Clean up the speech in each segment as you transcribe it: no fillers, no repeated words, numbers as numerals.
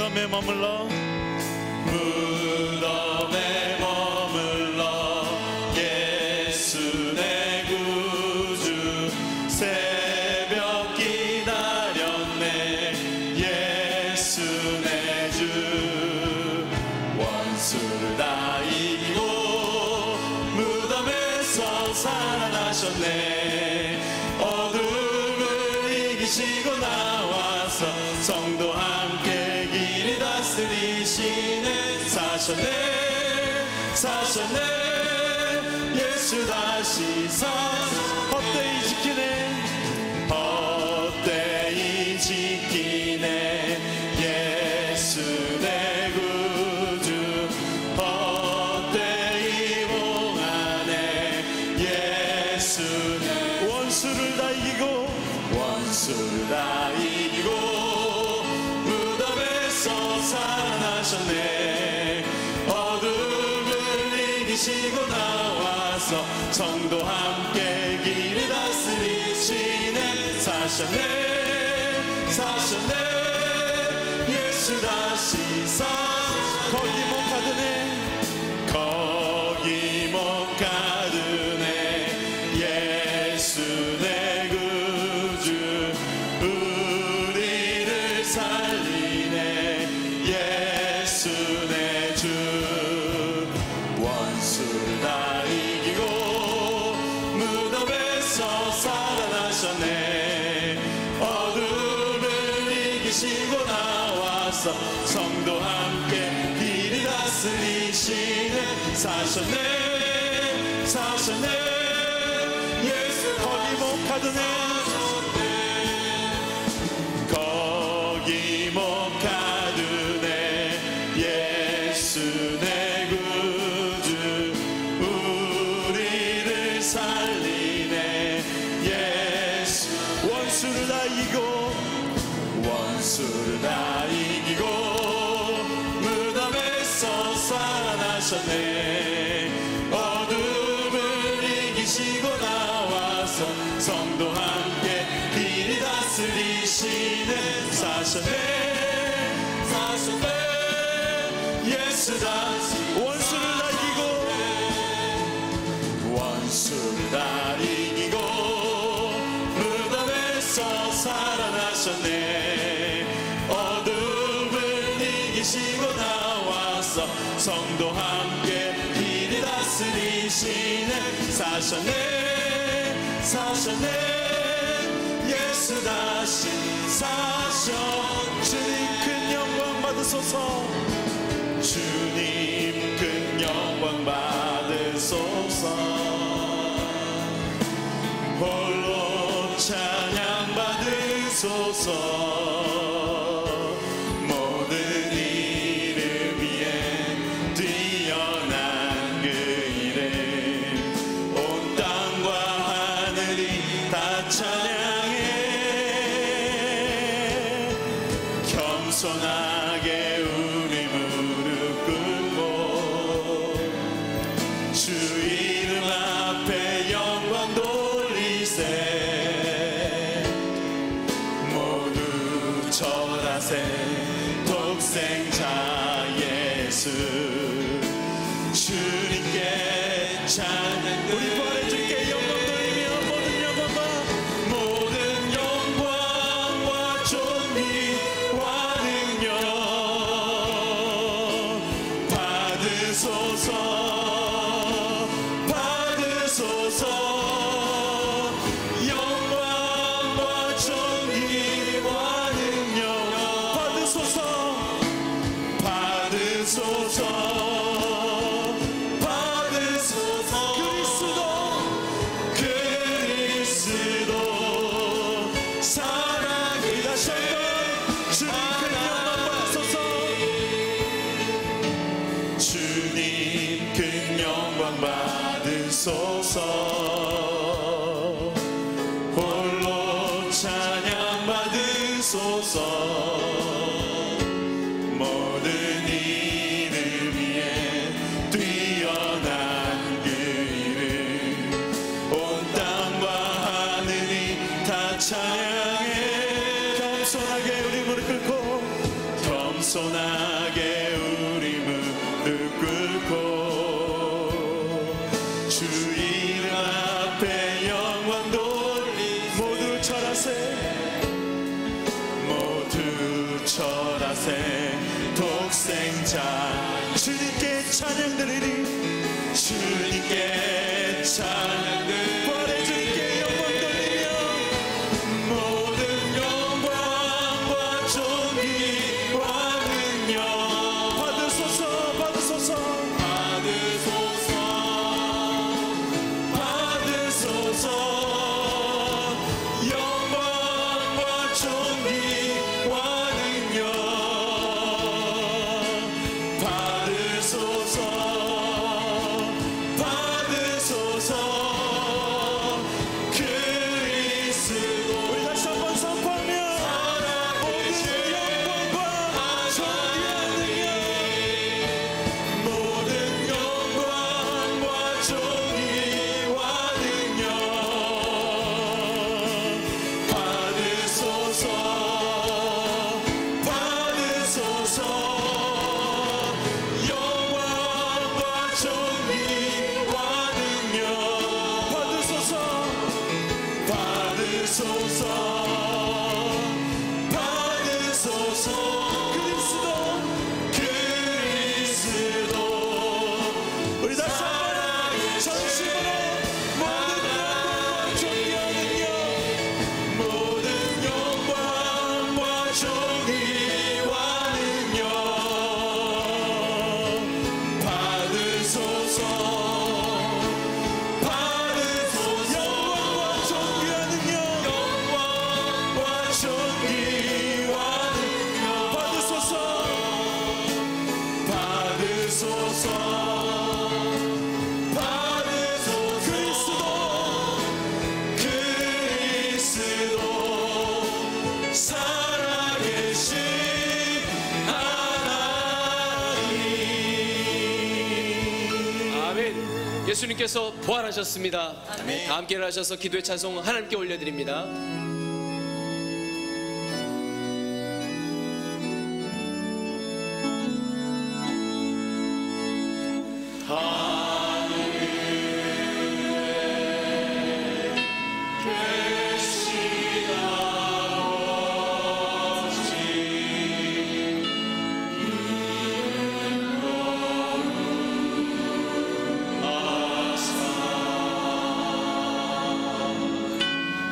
무덤에 머물러 무덤에 머물러 예수 내 구주 새벽 기다렸네 예수 내 주 원수를 다 이기고 무덤에서 살아나셨네 어둠을 이기시고 나와서 성도 함께 길이 다스리시네 사셨네 예수 다시 헛되이 지키네 헛되이 지키네 예수 내 구주 헛되이 봉하네 예수 내 원수를 다 이기고 무덤에서 살아나셨네 어둠을 이기시고 나와서 성도 함께 길을 다스리시네 사셨네 예수 다시 거기 못 가드네 거기 못 가드네 예수 내 구주 우리를 살리네 예수 내 주 원수를 다 이기고 무덤에서 살아나셨네 어둠을 이기시고 나와서 성도 함께 길이 다스리시네 사셨네 예수 거기 못 가드네 거기 못 가두네 예수 내 구주 우리를 살리네 예수 원수를 다 이기고 무덤에서 살아나셨네 어둠을 이기시고 나와서 성도 함께 길이 다스리시네 사셨네 예수 다시 원수를 다 이기고 무덤에서 살아나셨네 어둠을 이기시고 나와서 성도 함께 길이 다스리시네 사셨네 예수 다시 주님 큰 영광 받으소서 주님 큰 영광 받으소서 홀로 찬양 받으소서 모든 이름 위에 뛰어난 그 이름 온 땅과 하늘이 다 찬양해 겸손하게 우리 무릎 꿇고 주 이름 앞에 영광 돌리세 모두 절하세 독생자 예수 주님께 찬양 우리 부활의 주께 영광 돌리며 모든 영광과 존귀와 능력 받으소서 영광과 존귀와 능력 받으소서 그리스도 사랑이 다시 주님 큰 영광 받으소서 홀로 찬양 받으소서 모든 이름 위에 뛰어난 그 이름 온 땅과 하늘이 다 찬양해 겸손하게 우리 무릎 꿇고 겸손하게 독생자 주님께 찬양 드리리 주님께 찬양을 부활의 주님께 영광 돌리며 모든 영광과 존귀와 능력 받으소서 받으소서 받으소서 영광과 존귀와 능력 받으소서 그리스도 우리 다시 한번 선포하며 모든 영광과 존귀한 능력 모든 영광과 존귀와 능력 받으소서 영광과 존귀와 능력 받으소서 그리스도 우리 다시 한번 전심으로 모든 영광과 존귀한 능력 받으소서 영광과 존귀한 능력 영광과 존귀와 능력 받으소서 그리스도 살아계신 하나님. 아멘. 예수님께서 부활하셨습니다. 다 함께 일어나셔서 기도의 찬송 하나님께 올려드립니다.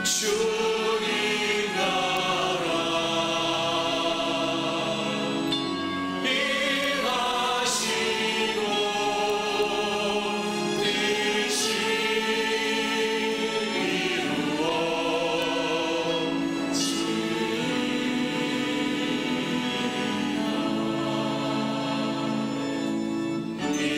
주님 나라 일하시고 뜻이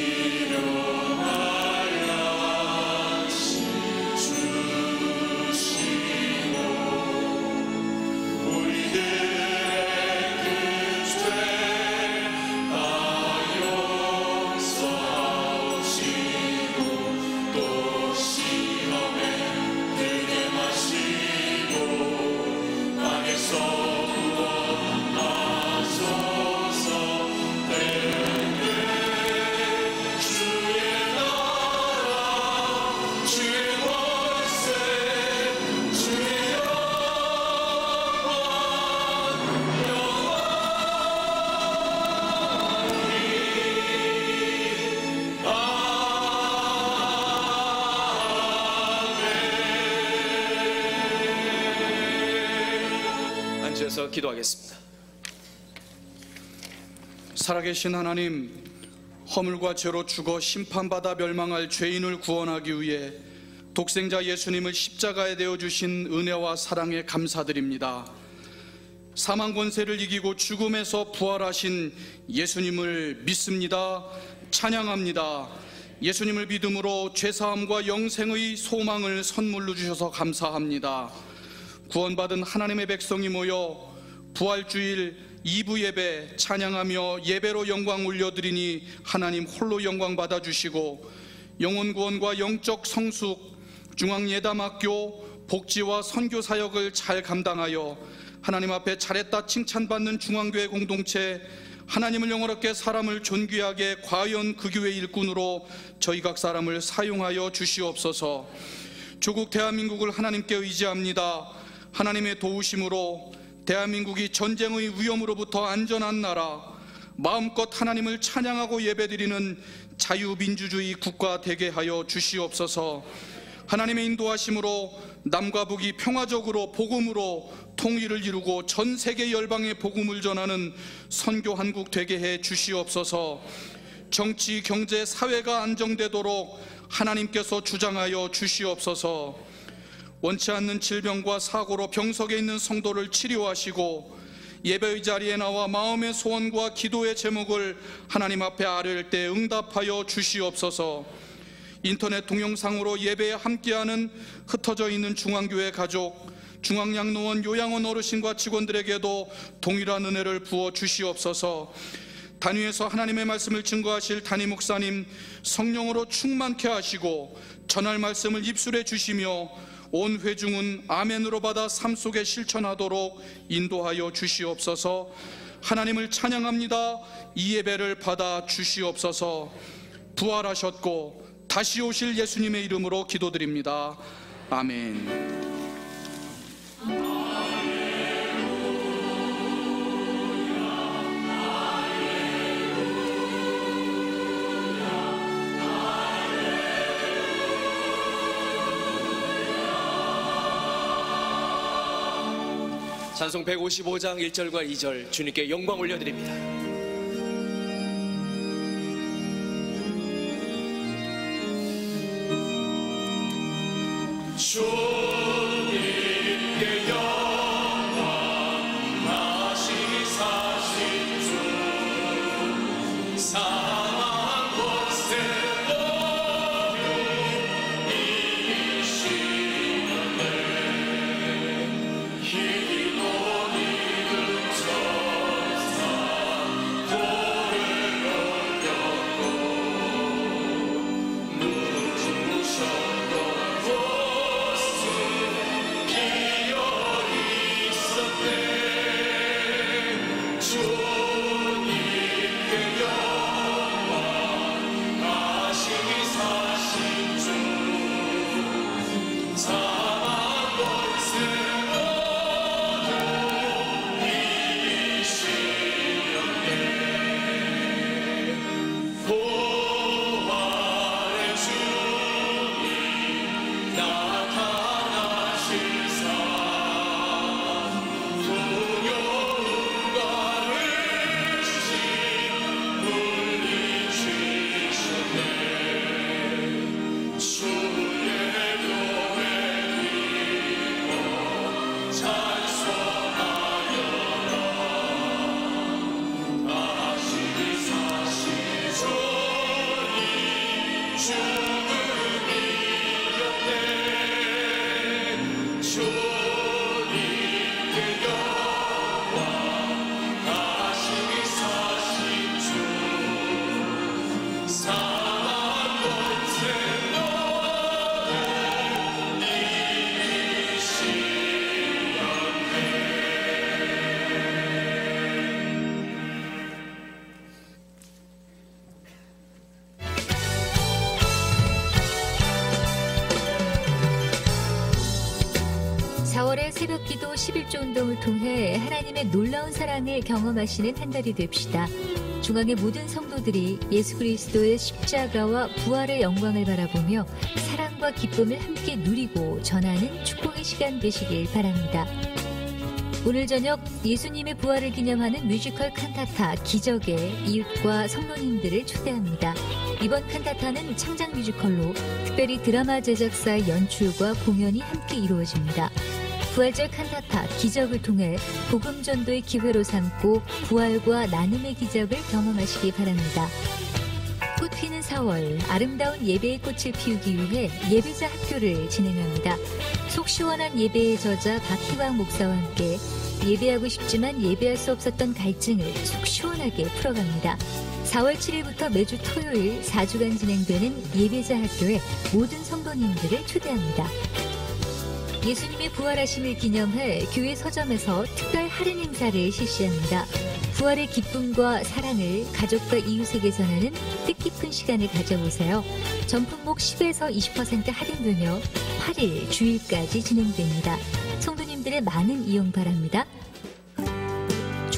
앉으셔서 기도하겠습니다. 살아계신 하나님, 허물과 죄로 죽어 심판받아 멸망할 죄인을 구원하기 위해 독생자 예수님을 십자가에 내어주신 은혜와 사랑에 감사드립니다. 사망 권세를 이기고 죽음에서 부활하신 예수님을 믿습니다. 찬양합니다. 예수님을 믿음으로 죄사함과 영생의 소망을 선물로 주셔서 감사합니다. 구원받은 하나님의 백성이 모여 부활주일 2부 예배 찬양하며 예배로 영광 올려드리니 하나님 홀로 영광 받아주시고 영혼구원과 영적 성숙, 중앙예담학교 복지와 선교 사역을 잘 감당하여 하나님 앞에 잘했다 칭찬받는 중앙교회 공동체, 하나님을 영원롭게 사람을 존귀하게 과연 그 교회 일꾼으로 저희 각 사람을 사용하여 주시옵소서. 조국 대한민국을 하나님께 의지합니다. 하나님의 도우심으로 대한민국이 전쟁의 위험으로부터 안전한 나라, 마음껏 하나님을 찬양하고 예배드리는 자유민주주의 국가 되게 하여 주시옵소서. 하나님의 인도하심으로 남과 북이 평화적으로 복음으로 통일을 이루고 전 세계 열방에 복음을 전하는 선교 한국 되게 해 주시옵소서. 정치, 경제, 사회가 안정되도록 하나님께서 주장하여 주시옵소서. 원치 않는 질병과 사고로 병석에 있는 성도를 치료하시고 예배의 자리에 나와 마음의 소원과 기도의 제목을 하나님 앞에 아뢰을 때 응답하여 주시옵소서. 인터넷 동영상으로 예배에 함께하는 흩어져 있는 중앙교회 가족, 중앙양로원 요양원 어르신과 직원들에게도 동일한 은혜를 부어 주시옵소서. 단위에서 하나님의 말씀을 증거하실 단위 목사님 성령으로 충만케 하시고 전할 말씀을 입술해 주시며 온 회중은 아멘으로 받아 삶 속에 실천하도록 인도하여 주시옵소서. 하나님을 찬양합니다. 이 예배를 받아 주시옵소서. 부활하셨고 다시 오실 예수님의 이름으로 기도드립니다. 아멘. 찬송 155장 1절과 2절 주님께 영광 올려드립니다. 주님께 영광 다시 사신 주 사망 권세 어둠 이기시는데 희노 이름 천사 돌을 넘겼고 누구셨던 새벽기도 11조 운동을 통해 하나님의 놀라운 사랑을 경험하시는 한 달이 됩시다. 중앙의 모든 성도들이 예수 그리스도의 십자가와 부활의 영광을 바라보며 사랑과 기쁨을 함께 누리고 전하는 축복의 시간 되시길 바랍니다. 오늘 저녁 예수님의 부활을 기념하는 뮤지컬 칸타타 기적에 이웃과 성도님들을 초대합니다. 이번 칸타타는 창작 뮤지컬로 특별히 드라마 제작사의 연출과 공연이 함께 이루어집니다. 부활절 칸타타 기적을 통해 복음 전도의 기회로 삼고 부활과 나눔의 기적을 경험하시기 바랍니다. 꽃 피는 4월 아름다운 예배의 꽃을 피우기 위해 예배자 학교를 진행합니다. 속 시원한 예배의 저자 박희광 목사와 함께 예배하고 싶지만 예배할 수 없었던 갈증을 속 시원하게 풀어갑니다. 4월 7일부터 매주 토요일 4주간 진행되는 예배자 학교에 모든 성도님들을 초대합니다. 예수님의 부활하심을 기념해 교회 서점에서 특별 할인 행사를 실시합니다. 부활의 기쁨과 사랑을 가족과 이웃에게 전하는 뜻깊은 시간을 가져보세요. 전 품목 10에서 20% 할인되며 8일 주일까지 진행됩니다. 성도님들의 많은 이용 바랍니다.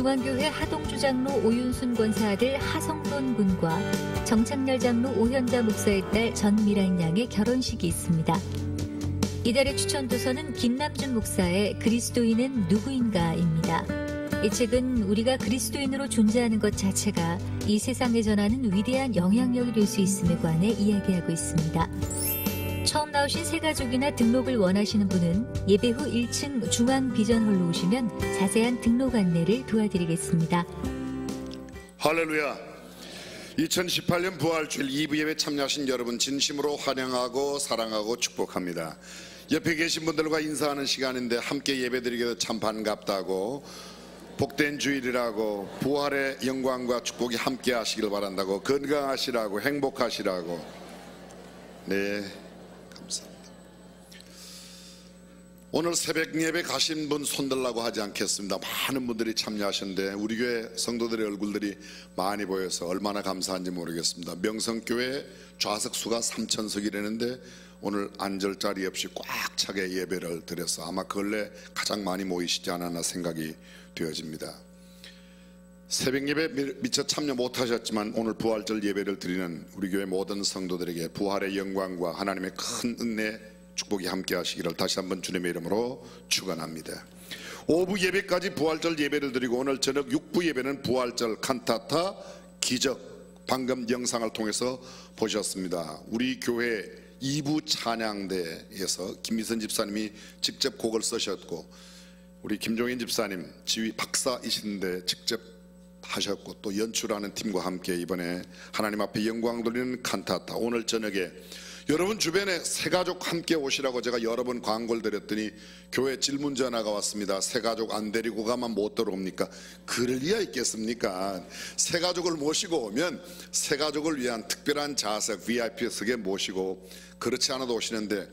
중앙교회 하동주 장로 오윤순 권사 아들 하성돈 군과 정창렬 장로 오현자 목사의 딸 전미란 양의 결혼식이 있습니다. 이달의 추천 도서는 김남준 목사의 그리스도인은 누구인가입니다. 이 책은 우리가 그리스도인으로 존재하는 것 자체가 이 세상에 전하는 위대한 영향력이 될 수 있음에 관해 이야기하고 있습니다. 처음 나오신 새가족이나 등록을 원하시는 분은 예배 후 1층 중앙 비전홀로 오시면 자세한 등록 안내를 도와드리겠습니다. 할렐루야. 2018년 부활주일 2부 예배 참여하신 여러분 진심으로 환영하고 사랑하고 축복합니다. 옆에 계신 분들과 인사하는 시간인데 함께 예배드리게 참 반갑다고, 복된 주일이라고, 부활의 영광과 축복이 함께 하시길 바란다고, 건강하시라고, 행복하시라고. 네, 감사합니다. 오늘 새벽 예배 가신 분 손들라고 하지 않겠습니다. 많은 분들이 참여하셨는데 우리 교회 성도들의 얼굴들이 많이 보여서 얼마나 감사한지 모르겠습니다. 명성교회 좌석수가 3,000석이라는데 오늘 앉을 자리 없이 꽉 차게 예배를 드려서 아마 근래 가장 많이 모이시지 않았나 생각이 되어집니다. 새벽 예배 미처 참여 못하셨지만 오늘 부활절 예배를 드리는 우리 교회 모든 성도들에게 부활의 영광과 하나님의 큰 은혜 축복이 함께 하시기를 다시 한번 주님의 이름으로 축원합니다. 5부 예배까지 부활절 예배를 드리고 오늘 저녁 6부 예배는 부활절 칸타타 기적, 방금 영상을 통해서 보셨습니다. 우리 교회 2부 찬양대에서 김미선 집사님이 직접 곡을 쓰셨고 우리 김종인 집사님 지휘 박사이신데 직접 하셨고 또 연출하는 팀과 함께 이번에 하나님 앞에 영광 돌리는 칸타타, 오늘 저녁에 여러분 주변에 새가족 함께 오시라고 제가 여러 번 광고를 드렸더니 교회 질문 전화가 왔습니다. 새가족 안 데리고 가면 못 들어옵니까? 그럴 리가 있겠습니까? 새가족을 모시고 오면 새가족을 위한 특별한 좌석 VIP석에 모시고, 그렇지 않아도 오시는데,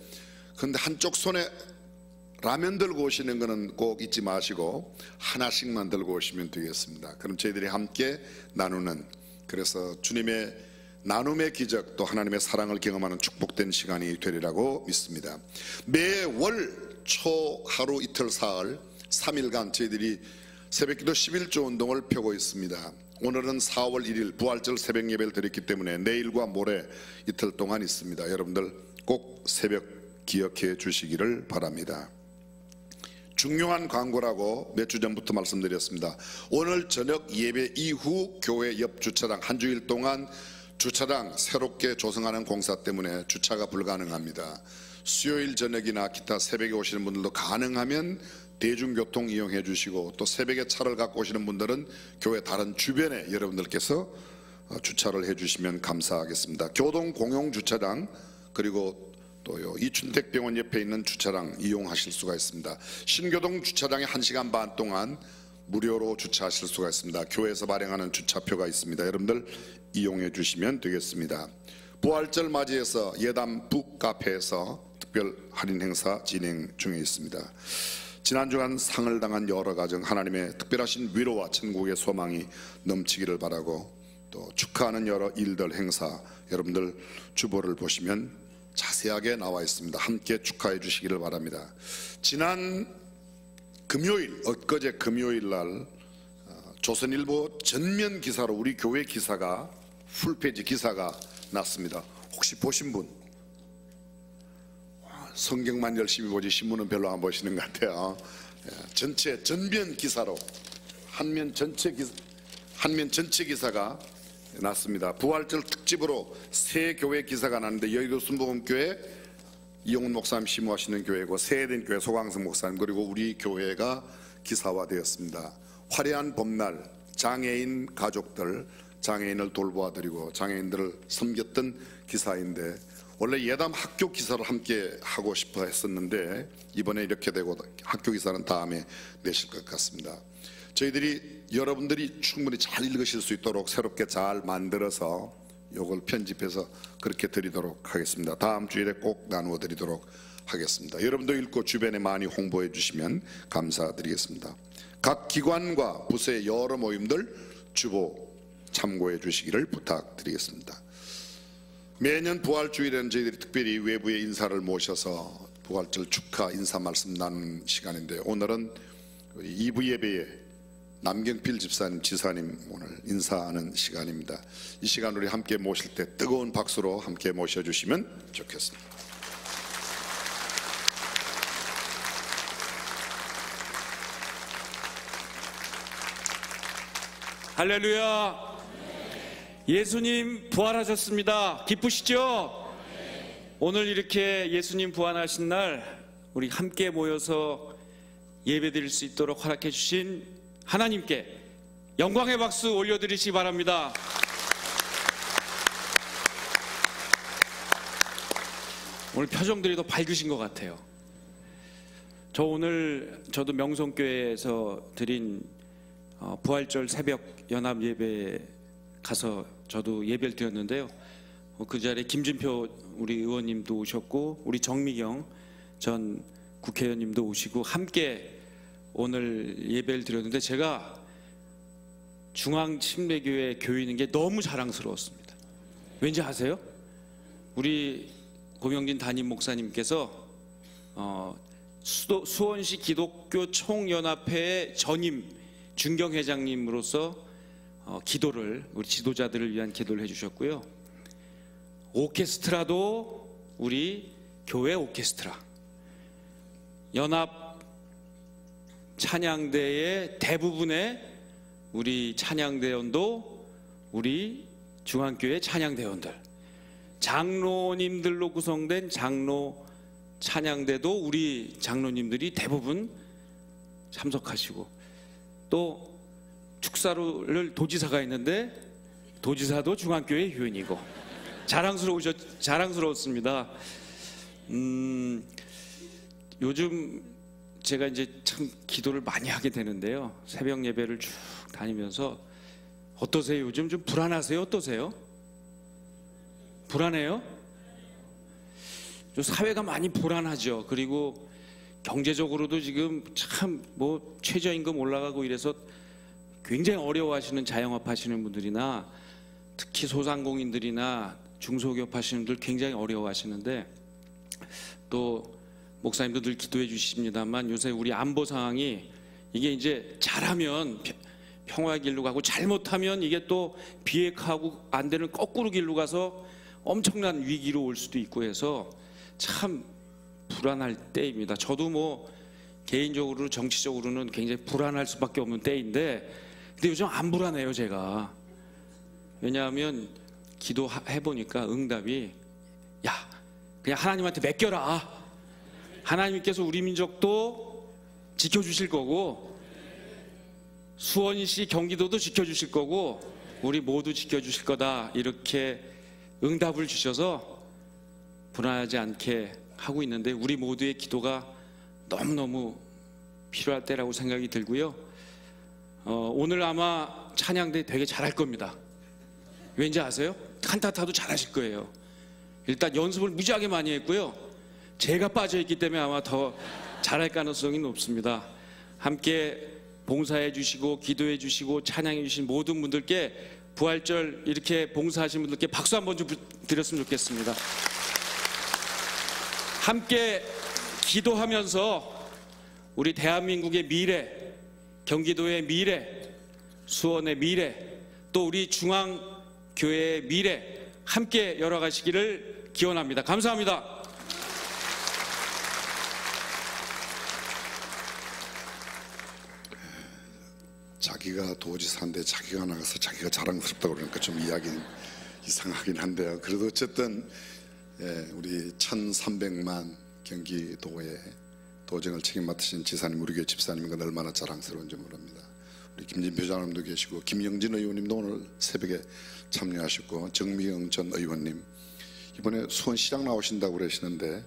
근데 한쪽 손에 라면 들고 오시는 거는 꼭 잊지 마시고 하나씩만 들고 오시면 되겠습니다. 그럼 저희들이 함께 나누는, 그래서 주님의 나눔의 기적, 또 하나님의 사랑을 경험하는 축복된 시간이 되리라고 믿습니다. 매월 초 하루 이틀 사흘 3일간 저희들이 새벽기도 11조 운동을 펴고 있습니다. 오늘은 4월 1일 부활절 새벽 예배를 드렸기 때문에 내일과 모레 이틀 동안 있습니다. 여러분들 꼭 새벽 기억해 주시기를 바랍니다. 중요한 광고라고 몇 주 전부터 말씀드렸습니다. 오늘 저녁 예배 이후 교회 옆 주차장, 한 주일 동안 주차장 새롭게 조성하는 공사 때문에 주차가 불가능합니다. 수요일 저녁이나 기타 새벽에 오시는 분들도 가능하면 대중교통 이용해 주시고, 또 새벽에 차를 갖고 오시는 분들은 교회 다른 주변에 여러분들께서 주차를 해 주시면 감사하겠습니다. 교동 공용 주차장, 그리고 또요 이춘택병원 옆에 있는 주차장 이용하실 수가 있습니다. 신교동 주차장에 1시간 반 동안 무료로 주차하실 수가 있습니다. 교회에서 발행하는 주차표가 있습니다. 여러분들 이용해 주시면 되겠습니다. 부활절 맞이해서 예담 북카페에서 특별 할인 행사 진행 중에 있습니다. 지난 주간 상을 당한 여러 가정 하나님의 특별하신 위로와 천국의 소망이 넘치기를 바라고, 또 축하하는 여러 일들 행사 여러분들 주보를 보시면 자세하게 나와 있습니다. 함께 축하해 주시기를 바랍니다. 지난 금요일, 엊그제 금요일 날 조선일보 전면 기사로 우리 교회 기사가, 풀페이지 기사가 났습니다. 혹시 보신 분? 성경만 열심히 보지 신문은 별로 안 보시는 것 같아요. 전체 전면 기사로 한면 전체 기사가 났습니다. 부활절 특집으로 새 교회 기사가 났는데 여의도 순복음교회 이용훈 목사님 심호하시는 교회고, 세eden 교회 소광성 목사님, 그리고 우리 교회가 기사화되었습니다. 화려한 봄날 장애인 가족들, 장애인을 돌보아드리고 장애인들을 섬겼던 기사인데, 원래 예담 학교 기사를 함께 하고 싶어 했었는데 이번에 이렇게 되고 학교 기사는 다음에 내실 것 같습니다. 저희들이 여러분들이 충분히 잘 읽으실 수 있도록 새롭게 잘 만들어서 이걸 편집해서 그렇게 드리도록 하겠습니다. 다음 주일에 꼭 나누어 드리도록 하겠습니다. 여러분도 읽고 주변에 많이 홍보해 주시면 감사드리겠습니다. 각 기관과 부서의 여러 모임들 주보 참고해 주시기를 부탁드리겠습니다. 매년 부활주일에는 저희들이 특별히 외부의 인사를 모셔서 부활절 축하 인사 말씀 나누는 시간인데, 오늘은 2부 예배에 남경필 집사님, 지사님 오늘 인사하는 시간입니다. 이 시간 우리 함께 모실 때 뜨거운 박수로 함께 모셔주시면 좋겠습니다. 할렐루야. 예수님 부활하셨습니다. 기쁘시죠? 오늘 이렇게 예수님 부활하신 날 우리 함께 모여서 예배드릴 수 있도록 허락해 주신 하나님께 영광의 박수 올려드리시기 바랍니다. 오늘 표정들이 더 밝으신 것 같아요. 저도 명성교회에서 드린 부활절 새벽 연합 예배에 가서 저도 예배를 드렸는데요. 그 자리에 김진표 우리 의원님도 오셨고 우리 정미경 전 국회의원님도 오시고 함께 오늘 예배를 드렸는데 제가 중앙침례교회 교인인 게 너무 자랑스러웠습니다. 왠지 아세요? 우리 고명진 담임 목사님께서 수원시 기독교 총연합회의 전임 중경회장님으로서 기도를 우리 지도자들을 위한 기도를 해주셨고요. 오케스트라도 우리 교회 오케스트라, 연합 찬양대의 대부분의 우리 찬양대원도 우리 중앙교회 찬양대원들, 장로님들로 구성된 장로 찬양대도 우리 장로님들이 대부분 참석하시고, 또 축사를 도지사가 있는데 도지사도 중앙교회 교인이고 자랑스러웠습니다. 요즘 제가 이제 참 기도를 많이 하게 되는데요. 새벽 예배를 쭉 다니면서 어떠세요? 요즘 좀 불안하세요? 어떠세요? 불안해요? 사회가 많이 불안하죠. 그리고 경제적으로도 지금 참 최저임금 올라가고 이래서 굉장히 어려워하시는 자영업 하시는 분들이나 특히 소상공인들이나 중소기업 하시는 분들 굉장히 어려워하시는데, 또 목사님도 늘 기도해 주십니다만 요새 우리 안보 상황이 이게 이제 잘하면 평화의 길로 가고 잘못하면 이게 또 비핵화하고 안 되는 거꾸로 길로 가서 엄청난 위기로 올 수도 있고 해서 참 불안할 때입니다. 저도 개인적으로 정치적으로는 굉장히 불안할 수밖에 없는 때인데, 근데 요즘 안 불안해요 제가. 왜냐하면 기도해 보니까 응답이 그냥 하나님한테 맡겨라. 하나님께서 우리 민족도 지켜주실 거고 수원시 경기도도 지켜주실 거고 우리 모두 지켜주실 거다, 이렇게 응답을 주셔서 불안하지 않게 하고 있는데, 우리 모두의 기도가 너무너무 필요할 때라고 생각이 들고요. 오늘 아마 찬양대 되게 잘할 겁니다. 왠지 아세요? 칸타타도 잘하실 거예요. 일단 연습을 무지하게 많이 했고요. 제가 빠져있기 때문에 아마 더 잘할 가능성이 높습니다. 함께 봉사해 주시고 기도해 주시고 찬양해 주신 모든 분들께, 부활절 이렇게 봉사하신 분들께 박수 한번 좀 드렸으면 좋겠습니다. 함께 기도하면서 우리 대한민국의 미래, 경기도의 미래, 수원의 미래, 또 우리 중앙교회의 미래 함께 열어가시기를 기원합니다. 감사합니다. 자기가 도지사인데 자기가 나가서 자기가 자랑스럽다고 그러니까 좀 이야기 이상하긴 한데요. 그래도 어쨌든 우리 1300만 경기도의 도정을 책임 맡으신 지사님, 우리 교회 집사님인 건 얼마나 자랑스러운지 모릅니다. 우리 김진표 장로님도 계시고 김영진 의원님도 오늘 새벽에 참여하셨고, 정미경 전 의원님 이번에 수원시장 나오신다고 그러시는데,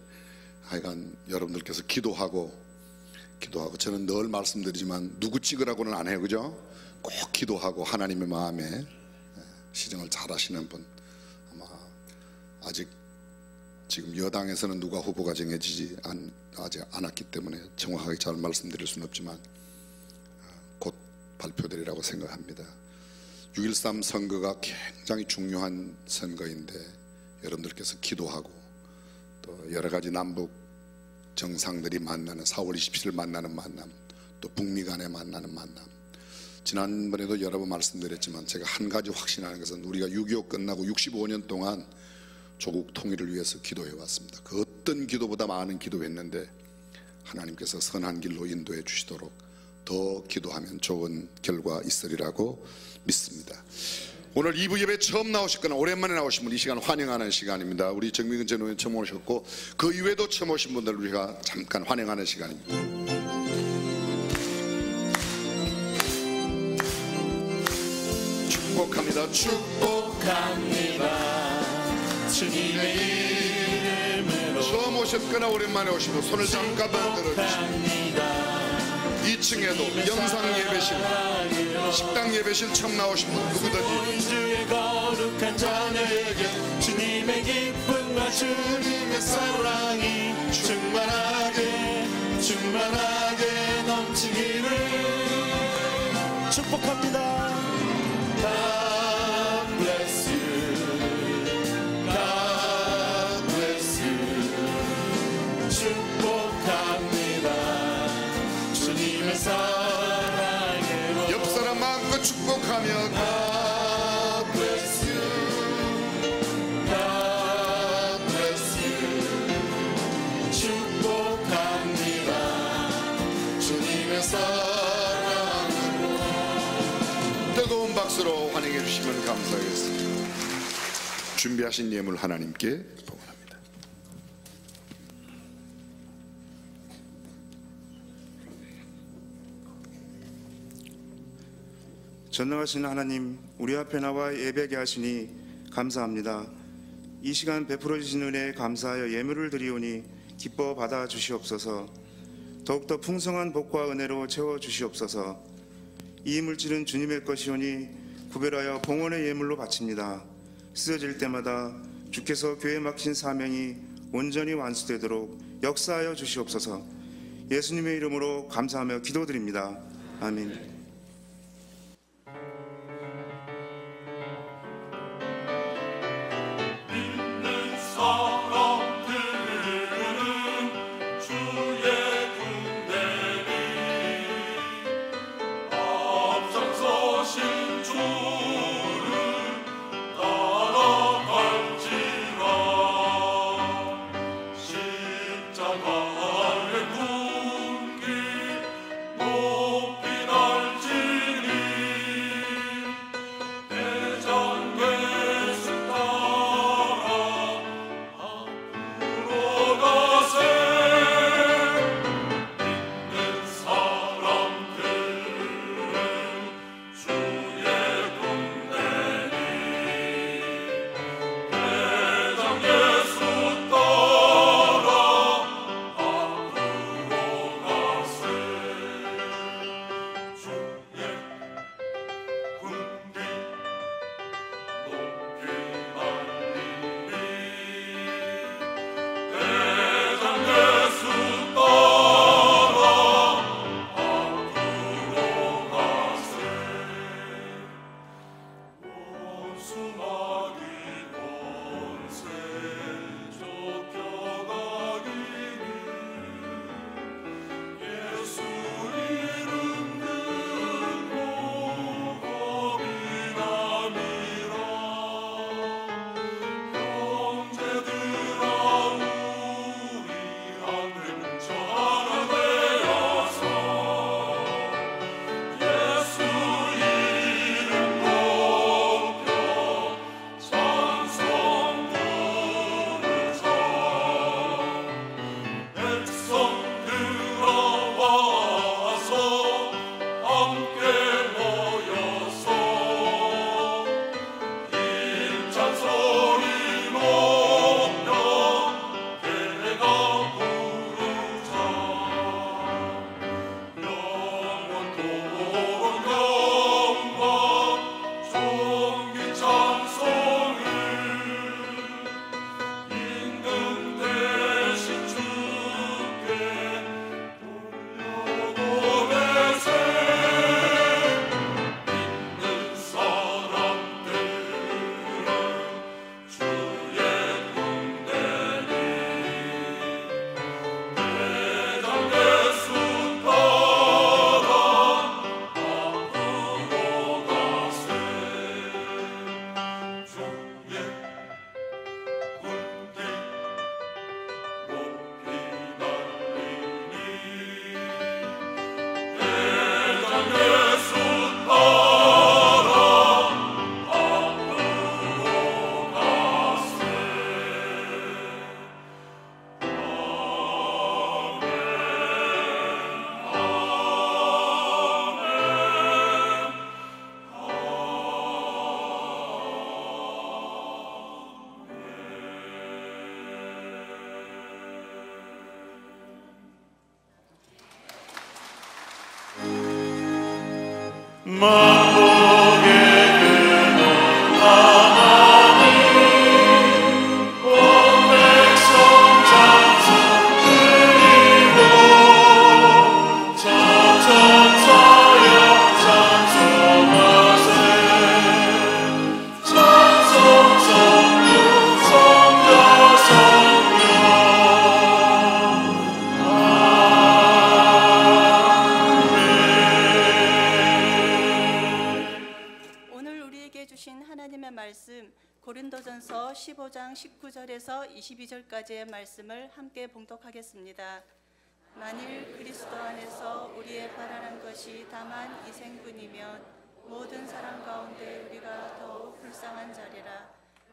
하여간 여러분들께서 기도하고 저는 늘 말씀드리지만 누구 찍으라고는 안 해요, 그죠? 꼭 기도하고 하나님의 마음에 시정을 잘 하시는 분, 아마 아직 지금 여당에서는 누가 후보가 정해지지 아직 않았기 때문에 정확하게 잘 말씀드릴 수는 없지만 곧 발표되리라고 생각합니다. 6.13 선거가 굉장히 중요한 선거인데, 여러분들께서 기도하고 또 여러 가지 남북 정상들이 만나는 4월 27일 만나는 만남, 또 북미 간에 만나는 만남, 지난번에도 여러 번 말씀드렸지만 제가 한 가지 확신하는 것은 우리가 6.25 끝나고 65년 동안 조국 통일을 위해서 기도해 왔습니다. 그 어떤 기도보다 많은 기도했는데 하나님께서 선한 길로 인도해 주시도록 더 기도하면 좋은 결과 있으리라고 믿습니다. 오늘 2부 예배 처음 나오셨거나 오랜만에 나오신 분 이 시간 환영하는 시간입니다. 우리 정민근 전 의원 처음 오셨고 그 이외에도 처음 오신 분들 우리가 잠깐 환영하는 시간입니다. 축복합니다. 축복합니다. 주님의 이름으로 처음 오셨거나 오랜만에 오신 분 손을 잠깐만 들어주십시오. 2층에도 영상 예배실, 식당 예배실 처음 나오신 분 누구든지 주의 거룩한 자녀에게 주님의 기쁨과 주님의 사랑이 충만하게 넘치기를 축복합니다. God bless you. God bless you. 축복합니다. 주님의 사랑으로 옆 사람 마음껏 축복하며 God bless you. God bless you. 축복합니다. 주님의 사랑으로 뜨거운 박수로 환영해 주시면 감사하겠습니다. 준비하신 예물 하나님께 봉헌합니다. 전능하신 하나님, 우리 앞에 나와 예배하게 하시니 감사합니다. 이 시간 베풀어 주신 은혜에 감사하여 예물을 드리오니 기뻐 받아 주시옵소서. 더욱더 풍성한 복과 은혜로 채워 주시옵소서. 이 물질은 주님의 것이오니 구별하여 봉헌의 예물로 바칩니다. 쓰여질 때마다 주께서 교회에 맡긴 사명이 온전히 완수되도록 역사하여 주시옵소서. 예수님의 이름으로 감사하며 기도드립니다. 아멘. 높이 날 고린도전서 15장 19절에서 22절까지의 말씀을 함께 봉독하겠습니다. 만일 그리스도 안에서 우리의 바라는 것이 다만 이 생뿐이면 모든 사람 가운데 우리가 더욱 불쌍한 자리라.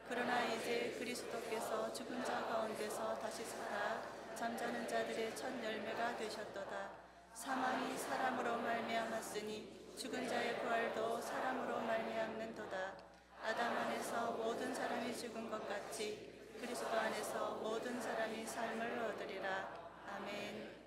그러나 이제 그리스도께서 죽은 자 가운데서 다시 살아 잠자는 자들의 첫 열매가 되셨도다. 사망이 사람으로 말미암았으니 죽은 자의 부활도 사람으로 말미암는도다. 아담 안에서 모든 사람이 죽은 것 같이 그리스도 안에서 모든 사람이 삶을 얻으리라. 아멘.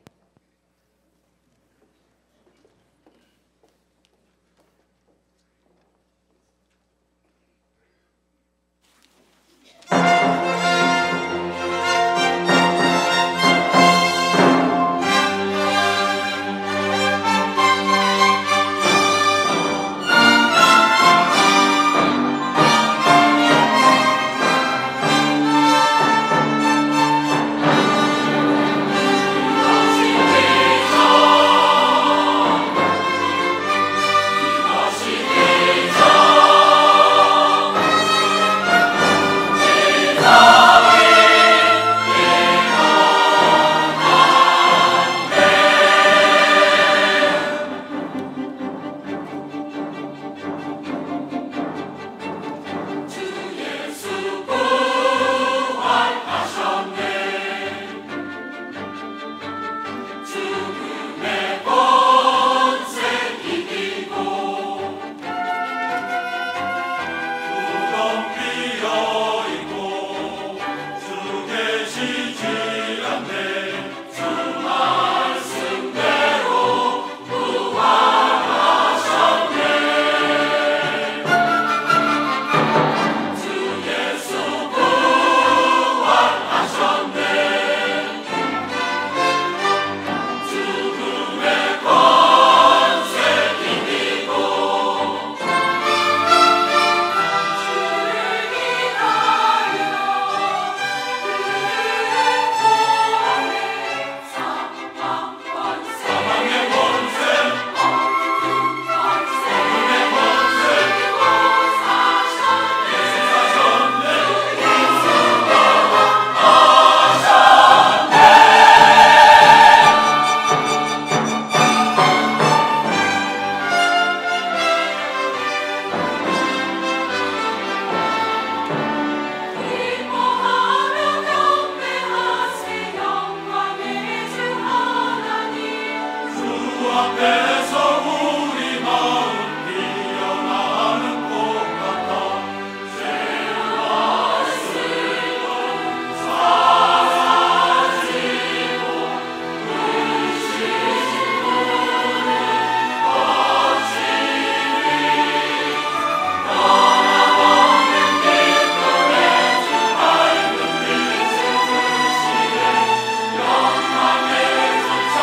영광의 전차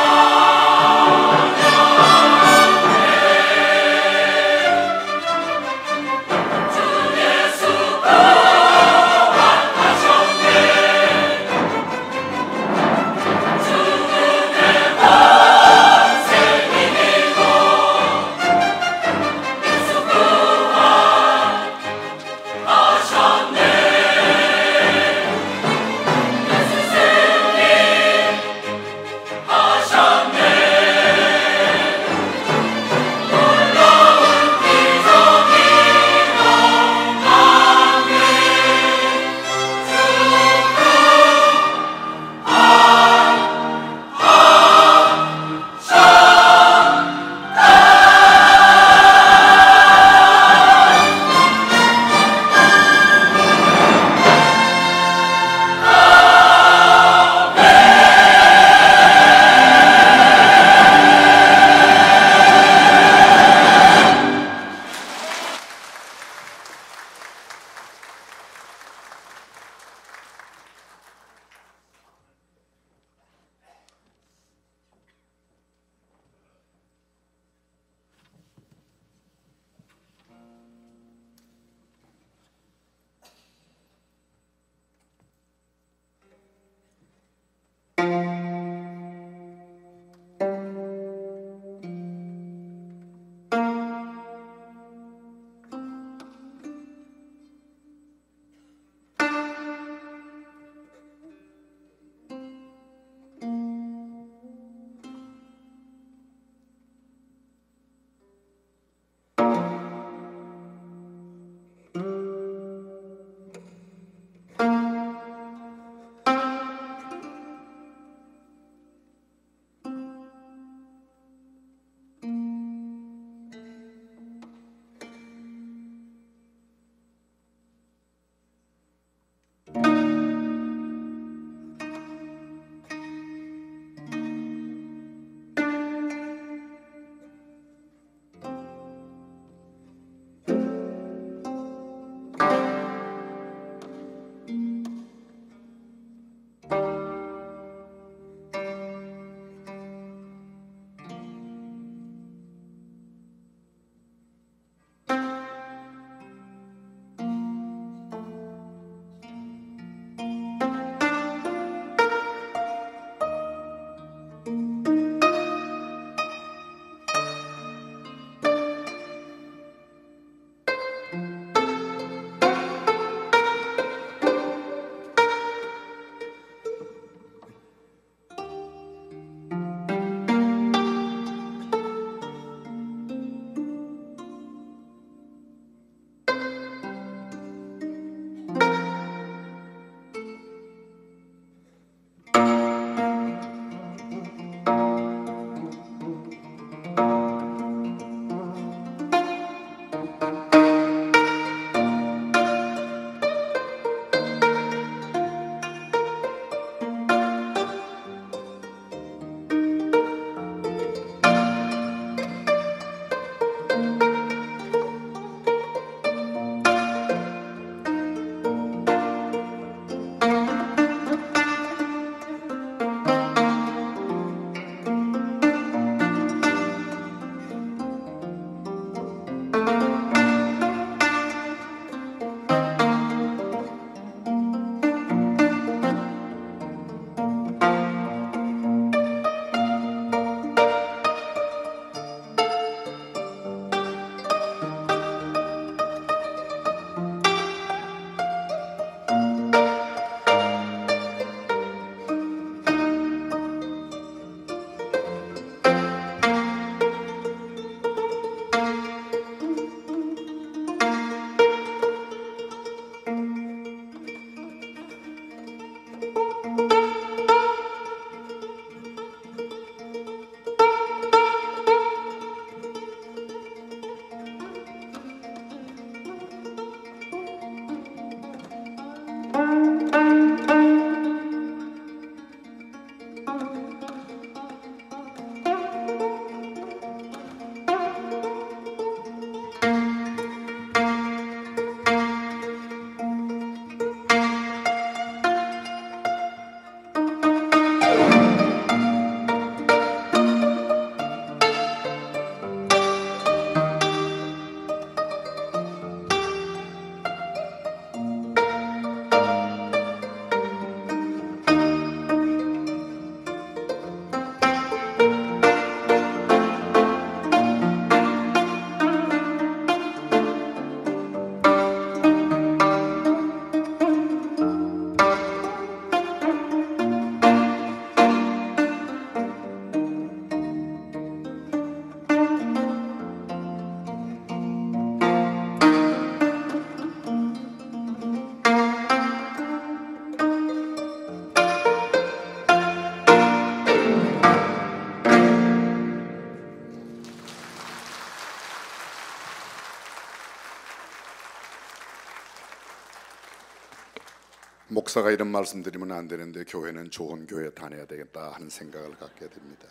목사가 이런 말씀 드리면 안 되는데 교회는 좋은 교회 다녀야 되겠다 하는 생각을 갖게 됩니다.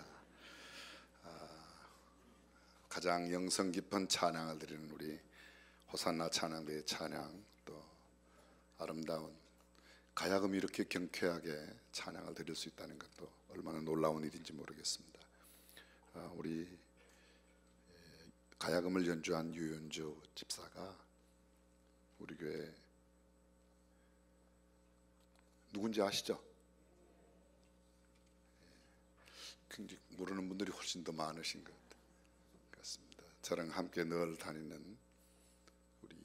가장 영성 깊은 찬양을 드리는 우리 호산나 찬양대의 찬양, 또 아름다운 가야금이 이렇게 경쾌하게 찬양을 드릴 수 있다는 것도 얼마나 놀라운 일인지 모르겠습니다. 우리 가야금을 연주한 유연주 집사가 우리 교회 누군지 아시죠? 굉장히 모르는 분들이 훨씬 더 많으신 것 같습니다. 저랑 함께 늘 다니는 우리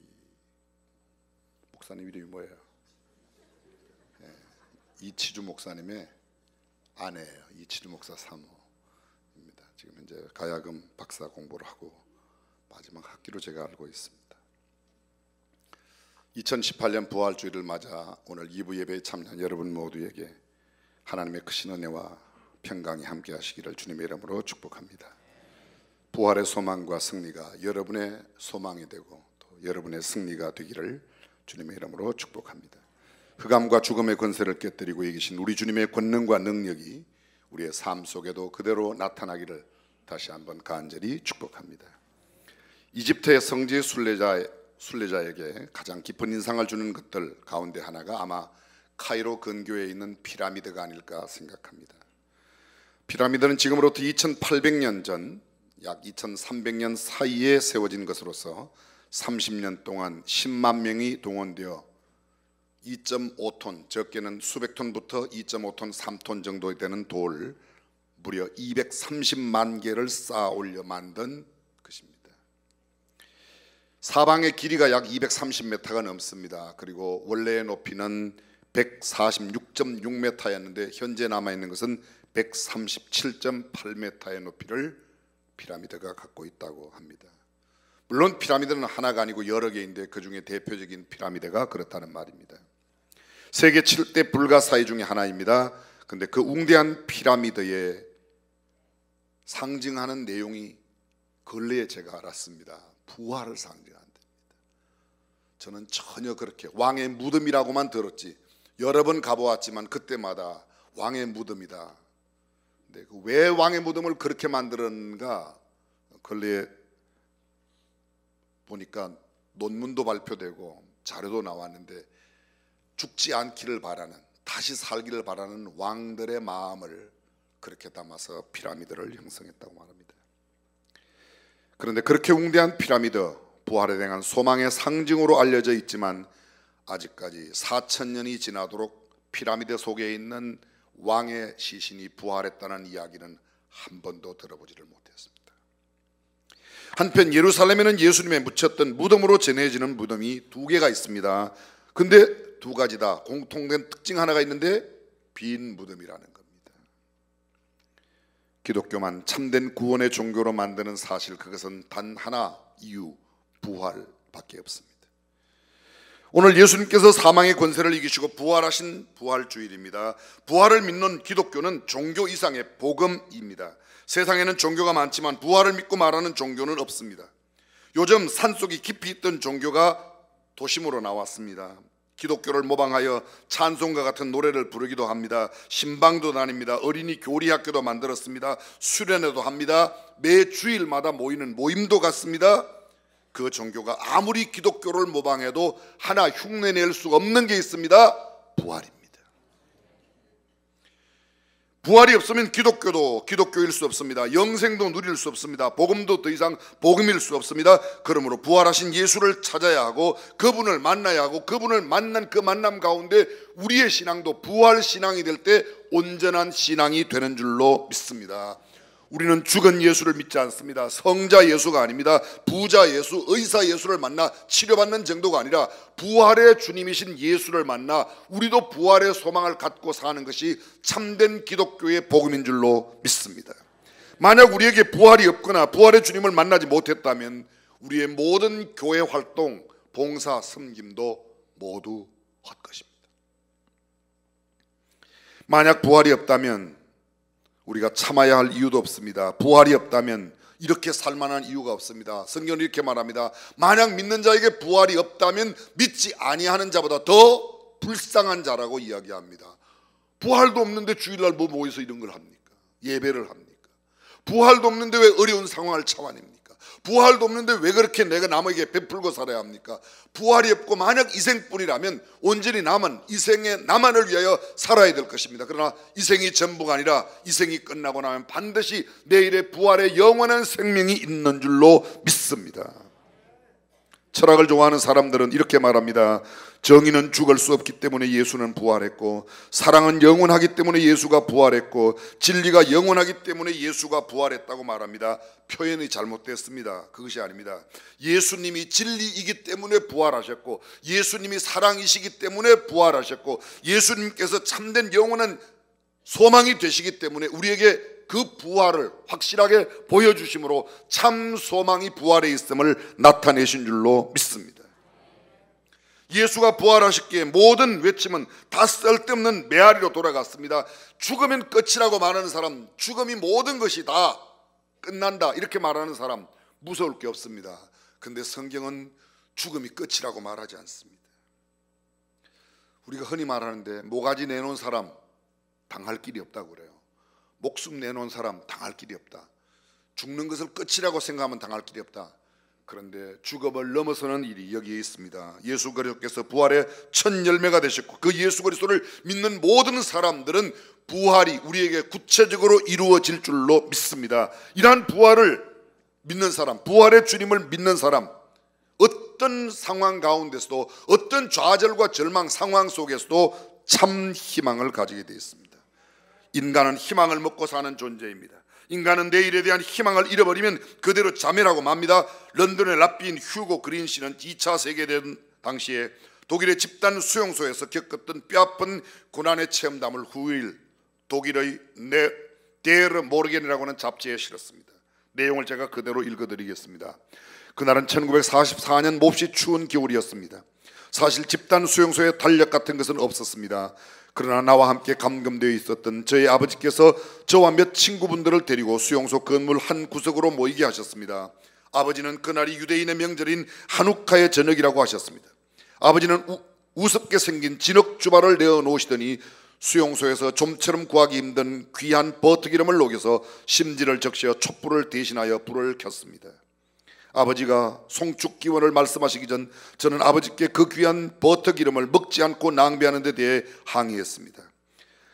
목사님 이름이 뭐예요? 이치주 목사님의 아내예요. 이치주 목사 사모입니다. 지금 현재 가야금 박사 공부를 하고 마지막 학기로 제가 알고 있습니다. 2018년 부활주일을 맞아 오늘 2부 예배에 참여한 여러분 모두에게 하나님의 크신 은혜와 평강이 함께 하시기를 주님의 이름으로 축복합니다. 부활의 소망과 승리가 여러분의 소망이 되고 또 여러분의 승리가 되기를 주님의 이름으로 축복합니다. 흑암과 죽음의 권세를 깨뜨리고 이기신 우리 주님의 권능과 능력이 우리의 삶 속에도 그대로 나타나기를 다시 한번 간절히 축복합니다. 이집트의 성지 순례자에게 가장 깊은 인상을 주는 것들 가운데 하나가 아마 카이로 근교에 있는 피라미드가 아닐까 생각합니다. 피라미드는 지금으로부터 2800년 전 약 2300년 사이에 세워진 것으로서 30년 동안 10만 명이 동원되어 2.5톤, 적게는 수백 톤부터 2.5톤, 3톤 정도 되는 돌 무려 230만 개를 쌓아 올려 만든 것입니다. 사방의 길이가 약 230m가 넘습니다. 그리고 원래의 높이는 146.6m였는데 현재 남아있는 것은 137.8m의 높이를 피라미드가 갖고 있다고 합니다. 물론 피라미드는 하나가 아니고 여러 개인데 그 중에 대표적인 피라미드가 그렇다는 말입니다. 세계 7대 불가사의 중에 하나입니다. 그런데 그 웅대한 피라미드에 상징하는 내용이 근래에 제가 알았습니다. 부활을 상징한답니다. 저는 전혀 그렇게 왕의 무덤이라고만 들었지 여러 번 가보았지만 그때마다 왕의 무덤이다. 근데 왜 왕의 무덤을 그렇게 만들었는가 근래에 보니까 논문도 발표되고 자료도 나왔는데 죽지 않기를 바라는, 다시 살기를 바라는 왕들의 마음을 그렇게 담아서 피라미드를 형성했다고 말합니다. 그런데 그렇게 웅대한 피라미드, 부활에 대한 소망의 상징으로 알려져 있지만 아직까지 4000년이 지나도록 피라미드 속에 있는 왕의 시신이 부활했다는 이야기는 한 번도 들어보지를 못했습니다. 한편 예루살렘에는 예수님의 묻혔던 무덤으로 전해지는 무덤이 2개가 있습니다. 근데 2가지다. 공통된 특징 하나가 있는데 빈 무덤이라는 겁니다. 기독교만 참된 구원의 종교로 만드는 사실, 그것은 단 하나 이유, 부활밖에 없습니다. 오늘 예수님께서 사망의 권세를 이기시고 부활하신 부활주일입니다. 부활을 믿는 기독교는 종교 이상의 복음입니다. 세상에는 종교가 많지만 부활을 믿고 말하는 종교는 없습니다. 요즘 산속에 깊이 있던 종교가 도심으로 나왔습니다. 기독교를 모방하여 찬송가 같은 노래를 부르기도 합니다. 신방도 다닙니다. 어린이 교리학교도 만들었습니다. 수련회도 합니다. 매 주일마다 모이는 모임도 갖습니다. 그 종교가 아무리 기독교를 모방해도 하나 흉내낼 수 없는 게 있습니다. 부활입니다. 부활이 없으면 기독교도 기독교일 수 없습니다. 영생도 누릴 수 없습니다. 복음도 더 이상 복음일 수 없습니다. 그러므로 부활하신 예수를 찾아야 하고 그분을 만나야 하고 그분을 만난 그 만남 가운데 우리의 신앙도 부활 신앙이 될 때 온전한 신앙이 되는 줄로 믿습니다. 우리는 죽은 예수를 믿지 않습니다. 성자 예수가 아닙니다. 부자 예수, 의사 예수를 만나 치료받는 정도가 아니라 부활의 주님이신 예수를 만나 우리도 부활의 소망을 갖고 사는 것이 참된 기독교의 복음인 줄로 믿습니다. 만약 우리에게 부활이 없거나 부활의 주님을 만나지 못했다면 우리의 모든 교회 활동, 봉사, 섬김도 모두 헛것입니다. 만약 부활이 없다면 우리가 참아야 할 이유도 없습니다. 부활이 없다면 이렇게 살만한 이유가 없습니다. 성경은 이렇게 말합니다. 만약 믿는 자에게 부활이 없다면 믿지 아니하는 자보다 더 불쌍한 자라고 이야기합니다. 부활도 없는데 주일날 뭐 모여서 이런 걸 합니까? 예배를 합니까? 부활도 없는데 왜 어려운 상황을 참아냅니까? 부활도 없는데 왜 그렇게 내가 남에게 베풀고 살아야 합니까? 부활이 없고 만약 이생뿐이라면 온전히 남은 이생의 나만을 위하여 살아야 될 것입니다. 그러나 이생이 전부가 아니라 이생이 끝나고 나면 반드시 내일의 부활의 영원한 생명이 있는 줄로 믿습니다. 철학을 좋아하는 사람들은 이렇게 말합니다. 정의는 죽을 수 없기 때문에 예수는 부활했고, 사랑은 영원하기 때문에 예수가 부활했고, 진리가 영원하기 때문에 예수가 부활했다고 말합니다. 표현이 잘못됐습니다. 그것이 아닙니다. 예수님이 진리이기 때문에 부활하셨고, 예수님이 사랑이시기 때문에 부활하셨고, 예수님께서 참된 영원한 소망이 되시기 때문에 우리에게 그 부활을 확실하게 보여주심으로 참 소망이 부활에 있음을 나타내신 줄로 믿습니다. 예수가 부활하셨기에 모든 외침은 다 쓸데없는 메아리로 돌아갔습니다. 죽으면 끝이라고 말하는 사람, 죽음이 모든 것이 다 끝난다 이렇게 말하는 사람 무서울 게 없습니다. 그런데 성경은 죽음이 끝이라고 말하지 않습니다. 우리가 흔히 말하는데 모가지 내놓은 사람 당할 길이 없다고 그래요. 목숨 내놓은 사람 당할 길이 없다. 죽는 것을 끝이라고 생각하면 당할 길이 없다. 그런데 죽음을 넘어서는 일이 여기에 있습니다. 예수 그리스도께서 부활의 첫 열매가 되셨고, 그 예수 그리스도를 믿는 모든 사람들은 부활이 우리에게 구체적으로 이루어질 줄로 믿습니다. 이러한 부활을 믿는 사람, 부활의 주님을 믿는 사람, 어떤 상황 가운데서도, 어떤 좌절과 절망 상황 속에서도 참 희망을 가지게 되어 있습니다. 인간은 희망을 먹고 사는 존재입니다. 인간은 내일에 대한 희망을 잃어버리면 그대로 자멸하고 맙니다. 런던의 랍비인 휴고 그린 씨는 2차 세계대전 당시에 독일의 집단 수용소에서 겪었던 뼈아픈 고난의 체험담을 후일 독일의 데르 모르겐이라고 하는 잡지에 실었습니다. 내용을 제가 그대로 읽어드리겠습니다. 그날은 1944년 몹시 추운 겨울이었습니다. 사실 집단 수용소에 달력 같은 것은 없었습니다. 그러나 나와 함께 감금되어 있었던 저희 아버지께서 저와 몇 친구분들을 데리고 수용소 건물 한 구석으로 모이게 하셨습니다. 아버지는 그날이 유대인의 명절인 하누카의 저녁이라고 하셨습니다. 아버지는 우습게 생긴 진흙 주발을 내어놓으시더니 수용소에서 좀처럼 구하기 힘든 귀한 버터기름을 녹여서 심지를 적셔 촛불을 대신하여 불을 켰습니다. 아버지가 송축기원을 말씀하시기 전 저는 아버지께 그 귀한 버터기름을 먹지 않고 낭비하는 데 대해 항의했습니다.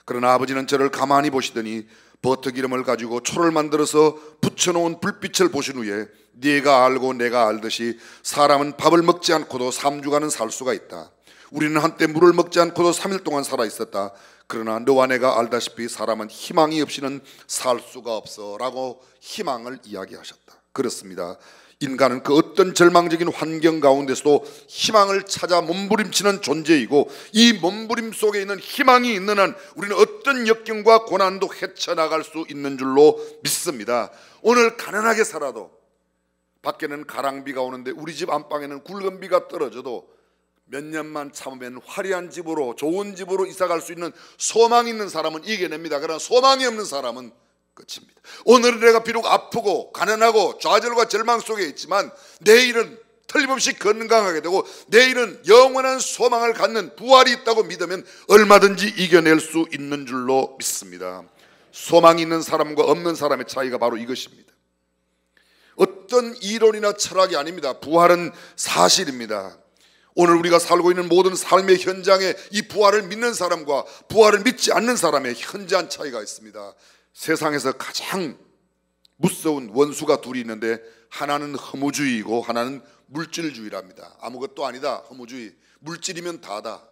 그러나 아버지는 저를 가만히 보시더니 버터기름을 가지고 초를 만들어서 붙여놓은 불빛을 보신 후에 네가 알고 내가 알듯이 사람은 밥을 먹지 않고도 3주간은 살 수가 있다. 우리는 한때 물을 먹지 않고도 3일 동안 살아 있었다. 그러나 너와 내가 알다시피 사람은 희망이 없이는 살 수가 없어 라고 희망을 이야기하셨다. 그렇습니다. 인간은 그 어떤 절망적인 환경 가운데서도 희망을 찾아 몸부림치는 존재이고, 이 몸부림 속에 있는 희망이 있는 한 우리는 어떤 역경과 고난도 헤쳐나갈 수 있는 줄로 믿습니다. 오늘 가난하게 살아도 밖에는 가랑비가 오는데 우리 집 안방에는 굵은 비가 떨어져도 몇 년만 참으면 화려한 집으로, 좋은 집으로 이사갈 수 있는 소망이 있는 사람은 이겨냅니다. 그러나 소망이 없는 사람은 끝입니다. 오늘은 내가 비록 아프고 가난하고 좌절과 절망 속에 있지만 내일은 틀림없이 건강하게 되고 내일은 영원한 소망을 갖는 부활이 있다고 믿으면 얼마든지 이겨낼 수 있는 줄로 믿습니다. 소망이 있는 사람과 없는 사람의 차이가 바로 이것입니다. 어떤 이론이나 철학이 아닙니다. 부활은 사실입니다. 오늘 우리가 살고 있는 모든 삶의 현장에 이 부활을 믿는 사람과 부활을 믿지 않는 사람의 현저한 차이가 있습니다. 세상에서 가장 무서운 원수가 둘이 있는데 하나는 허무주의이고 하나는 물질주의랍니다. 아무것도 아니다, 허무주의. 물질이면 다다.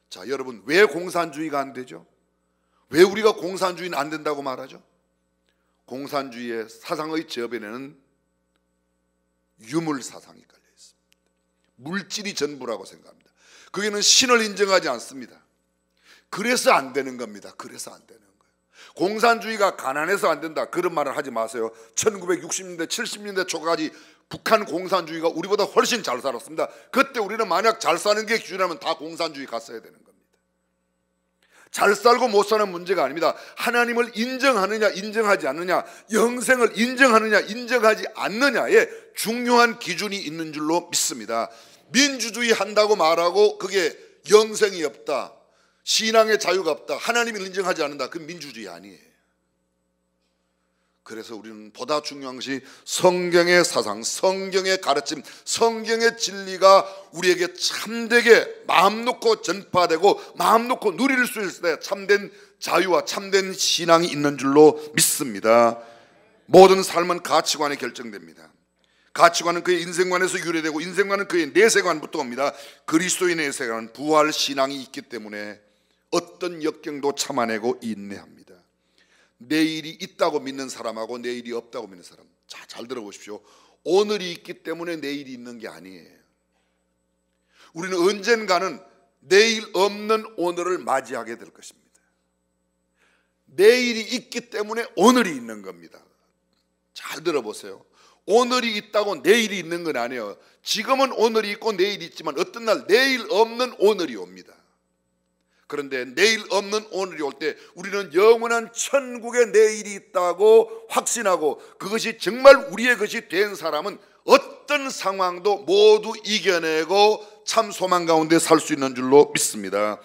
자, 여러분, 왜 공산주의가 안 되죠? 왜 우리가 공산주의는 안 된다고 말하죠? 공산주의의 사상의 저변에는 유물 사상이 깔려 있습니다. 물질이 전부라고 생각합니다. 거기는 신을 인정하지 않습니다. 그래서 안 되는 겁니다. 그래서 안 되는 거예요. 공산주의가 가난해서 안 된다, 그런 말을 하지 마세요. 1960년대 70년대 초까지 북한 공산주의가 우리보다 훨씬 잘 살았습니다. 그때 우리는 만약 잘 사는 게 기준이라면 다 공산주의 갔어야 되는 겁니다. 잘 살고 못 사는 문제가 아닙니다. 하나님을 인정하느냐 인정하지 않느냐, 영생을 인정하느냐 인정하지 않느냐에 중요한 기준이 있는 줄로 믿습니다. 민주주의 한다고 말하고 그게 영생이 없다, 신앙의 자유가 없다, 하나님을 인정하지 않는다, 그 민주주의 아니에요. 그래서 우리는 보다 중요한 것이 성경의 사상, 성경의 가르침, 성경의 진리가 우리에게 참되게 마음 놓고 전파되고 마음 놓고 누릴 수 있을 때 참된 자유와 참된 신앙이 있는 줄로 믿습니다. 모든 삶은 가치관에 결정됩니다. 가치관은 그의 인생관에서 유래되고 인생관은 그의 내세관부터 옵니다. 그리스도인의 내세관은 부활 신앙이 있기 때문에 어떤 역경도 참아내고 인내합니다. 내일이 있다고 믿는 사람하고 내일이 없다고 믿는 사람, 잘 들어보십시오. 오늘이 있기 때문에 내일이 있는 게 아니에요. 우리는 언젠가는 내일 없는 오늘을 맞이하게 될 것입니다. 내일이 있기 때문에 오늘이 있는 겁니다. 잘 들어보세요. 오늘이 있다고 내일이 있는 건 아니에요. 지금은 오늘이 있고 내일이 있지만 어떤 날 내일 없는 오늘이 옵니다. 그런데 내일 없는 오늘이 올 때 우리는 영원한 천국에 내일이 있다고 확신하고 그것이 정말 우리의 것이 된 사람은 어떤 상황도 모두 이겨내고 참 소망 가운데 살 수 있는 줄로 믿습니다.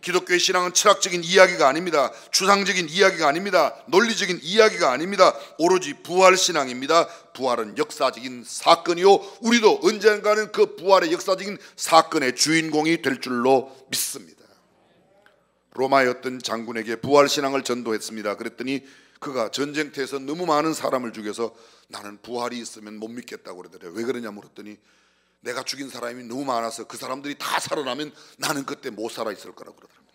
기독교의 신앙은 철학적인 이야기가 아닙니다. 추상적인 이야기가 아닙니다. 논리적인 이야기가 아닙니다. 오로지 부활 신앙입니다. 부활은 역사적인 사건이요, 우리도 언젠가는 그 부활의 역사적인 사건의 주인공이 될 줄로 믿습니다. 로마의 어떤 장군에게 부활 신앙을 전도했습니다. 그랬더니 그가 전쟁터에서 너무 많은 사람을 죽여서 나는 부활이 있으면 못 믿겠다고 그러더래요. 왜 그러냐 물었더니 내가 죽인 사람이 너무 많아서 그 사람들이 다 살아나면 나는 그때 못 살아 있을 거라고 그러더랍니다.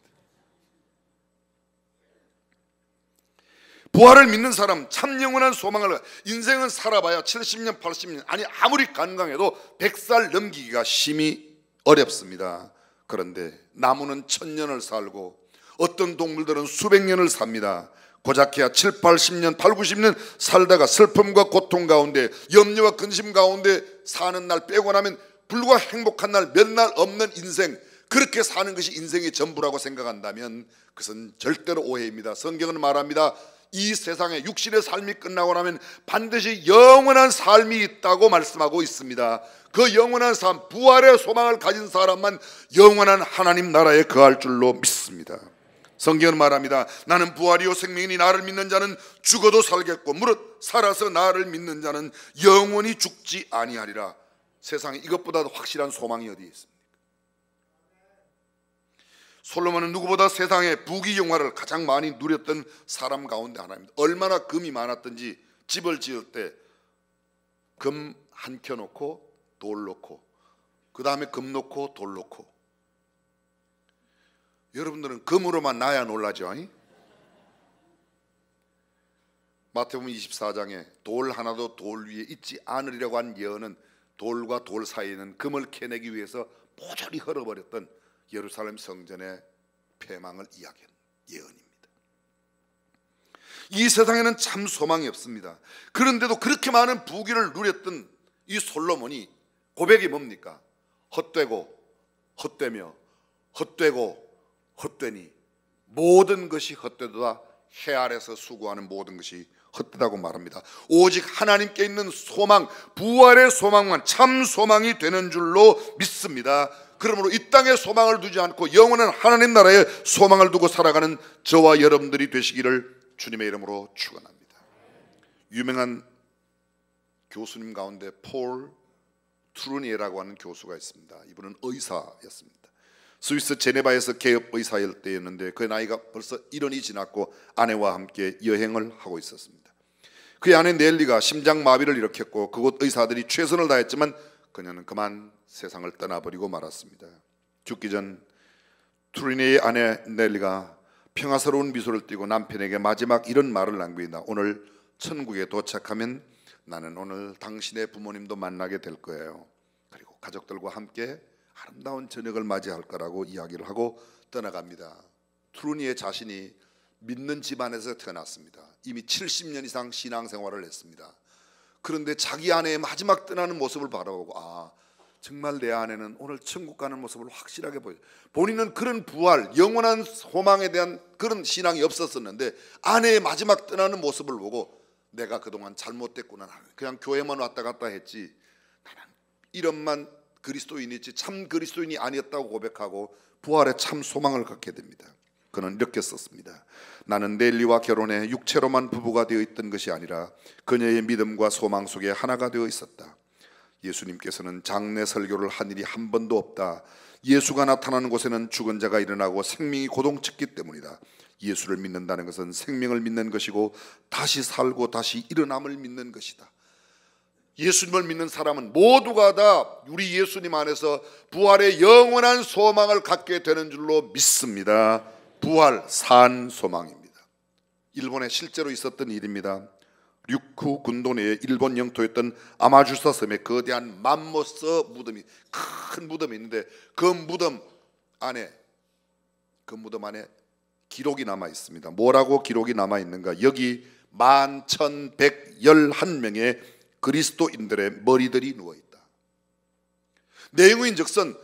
부활을 믿는 사람, 참 영원한 소망을, 인생은 살아봐야 70년 80년, 아니 아무리 건강해도 100살 넘기기가 심히 어렵습니다. 그런데 나무는 1000년을 살고 어떤 동물들은 수백 년을 삽니다. 고작해야 7, 80년, 8, 90년 살다가 슬픔과 고통 가운데 염려와 근심 가운데 사는 날 빼고 나면 불과 행복한 날 몇 날 없는 인생, 그렇게 사는 것이 인생의 전부라고 생각한다면 그것은 절대로 오해입니다. 성경은 말합니다. 이 세상에 육신의 삶이 끝나고 나면 반드시 영원한 삶이 있다고 말씀하고 있습니다. 그 영원한 삶, 부활의 소망을 가진 사람만 영원한 하나님 나라에 거할 줄로 믿습니다. 성경은 말합니다. 나는 부활이요 생명이니 나를 믿는 자는 죽어도 살겠고 무릇 살아서 나를 믿는 자는 영원히 죽지 아니하리라. 세상에 이것보다 확실한 소망이 어디에 있습니까? 솔로몬은 누구보다 세상의 부귀 영화를 가장 많이 누렸던 사람 가운데 하나입니다. 얼마나 금이 많았든지 집을 지을 때 금 한 켜 놓고 돌 놓고 그 다음에 금 놓고 돌 놓고. 여러분들은 금으로만 나야 놀라죠. 마태복음 24장에 돌 하나도 돌 위에 있지 않으리라고 한 예언은 돌과 돌 사이에는 금을 캐내기 위해서 모조리 헐어버렸던 예루살렘 성전의 폐망을 이야기한 예언입니다. 이 세상에는 참 소망이 없습니다. 그런데도 그렇게 많은 부귀를 누렸던 이 솔로몬이 고백이 뭡니까? 헛되고 헛되며 헛되고 헛되니 모든 것이 헛되도다. 해 아래서 수고하는 모든 것이 헛되다고 말합니다. 오직 하나님께 있는 소망, 부활의 소망만 참 소망이 되는 줄로 믿습니다. 그러므로 이 땅에 소망을 두지 않고 영원한 하나님 나라에 소망을 두고 살아가는 저와 여러분들이 되시기를 주님의 이름으로 축원합니다. 유명한 교수님 가운데 폴 트루니에라고 하는 교수가 있습니다. 이분은 의사였습니다. 스위스 제네바에서 개업 의사일 때였는데 그 나이가 벌써 1년이 지났고 아내와 함께 여행을 하고 있었습니다. 그의 아내 넬리가 심장마비를 일으켰고 그곳 의사들이 최선을 다했지만 그녀는 그만 세상을 떠나버리고 말았습니다. 죽기 전 트루니의 아내 넬리가 평화스러운 미소를 띠고 남편에게 마지막 이런 말을 남깁니다. 오늘 천국에 도착하면 나는 오늘 당신의 부모님도 만나게 될 거예요. 그리고 가족들과 함께 아름다운 저녁을 맞이할 거라고 이야기를 하고 떠나갑니다. 트루니의 자신이 믿는 집안에서 태어났습니다. 이미 70년 이상 신앙생활을 했습니다. 그런데 자기 아내의 마지막 떠나는 모습을 바라보고 정말 내 아내는 오늘 천국 가는 모습을 확실하게 보여요. 본인은 그런 부활, 영원한 소망에 대한 그런 신앙이 없었었는데 아내의 마지막 떠나는 모습을 보고 내가 그동안 잘못됐구나. 그냥 교회만 왔다 갔다 했지. 나는 이런만 그리스도인이지 참 그리스도인이 아니었다고 고백하고 부활에 참 소망을 갖게 됩니다. 그는 이렇게 썼습니다. 나는 넬리와 결혼해 육체로만 부부가 되어 있던 것이 아니라 그녀의 믿음과 소망 속에 하나가 되어 있었다. 예수님께서는 장례 설교를 한 일이 한 번도 없다. 예수가 나타나는 곳에는 죽은 자가 일어나고 생명이 고동쳤기 때문이다. 예수를 믿는다는 것은 생명을 믿는 것이고 다시 살고 다시 일어남을 믿는 것이다. 예수님을 믿는 사람은 모두가 다 우리 예수님 안에서 부활의 영원한 소망을 갖게 되는 줄로 믿습니다. 부활, 산 소망입니다. 일본에 실제로 있었던 일입니다. 류쿠 군도 내에 일본 영토였던 아마주사 섬에 거대한 맘모스 무덤이, 큰 무덤이 있는데 그 무덤 안에 기록이 남아 있습니다. 뭐라고 기록이 남아 있는가? 여기 11,111명의 그리스도인들의 머리들이 누워 있다. 내용인즉슨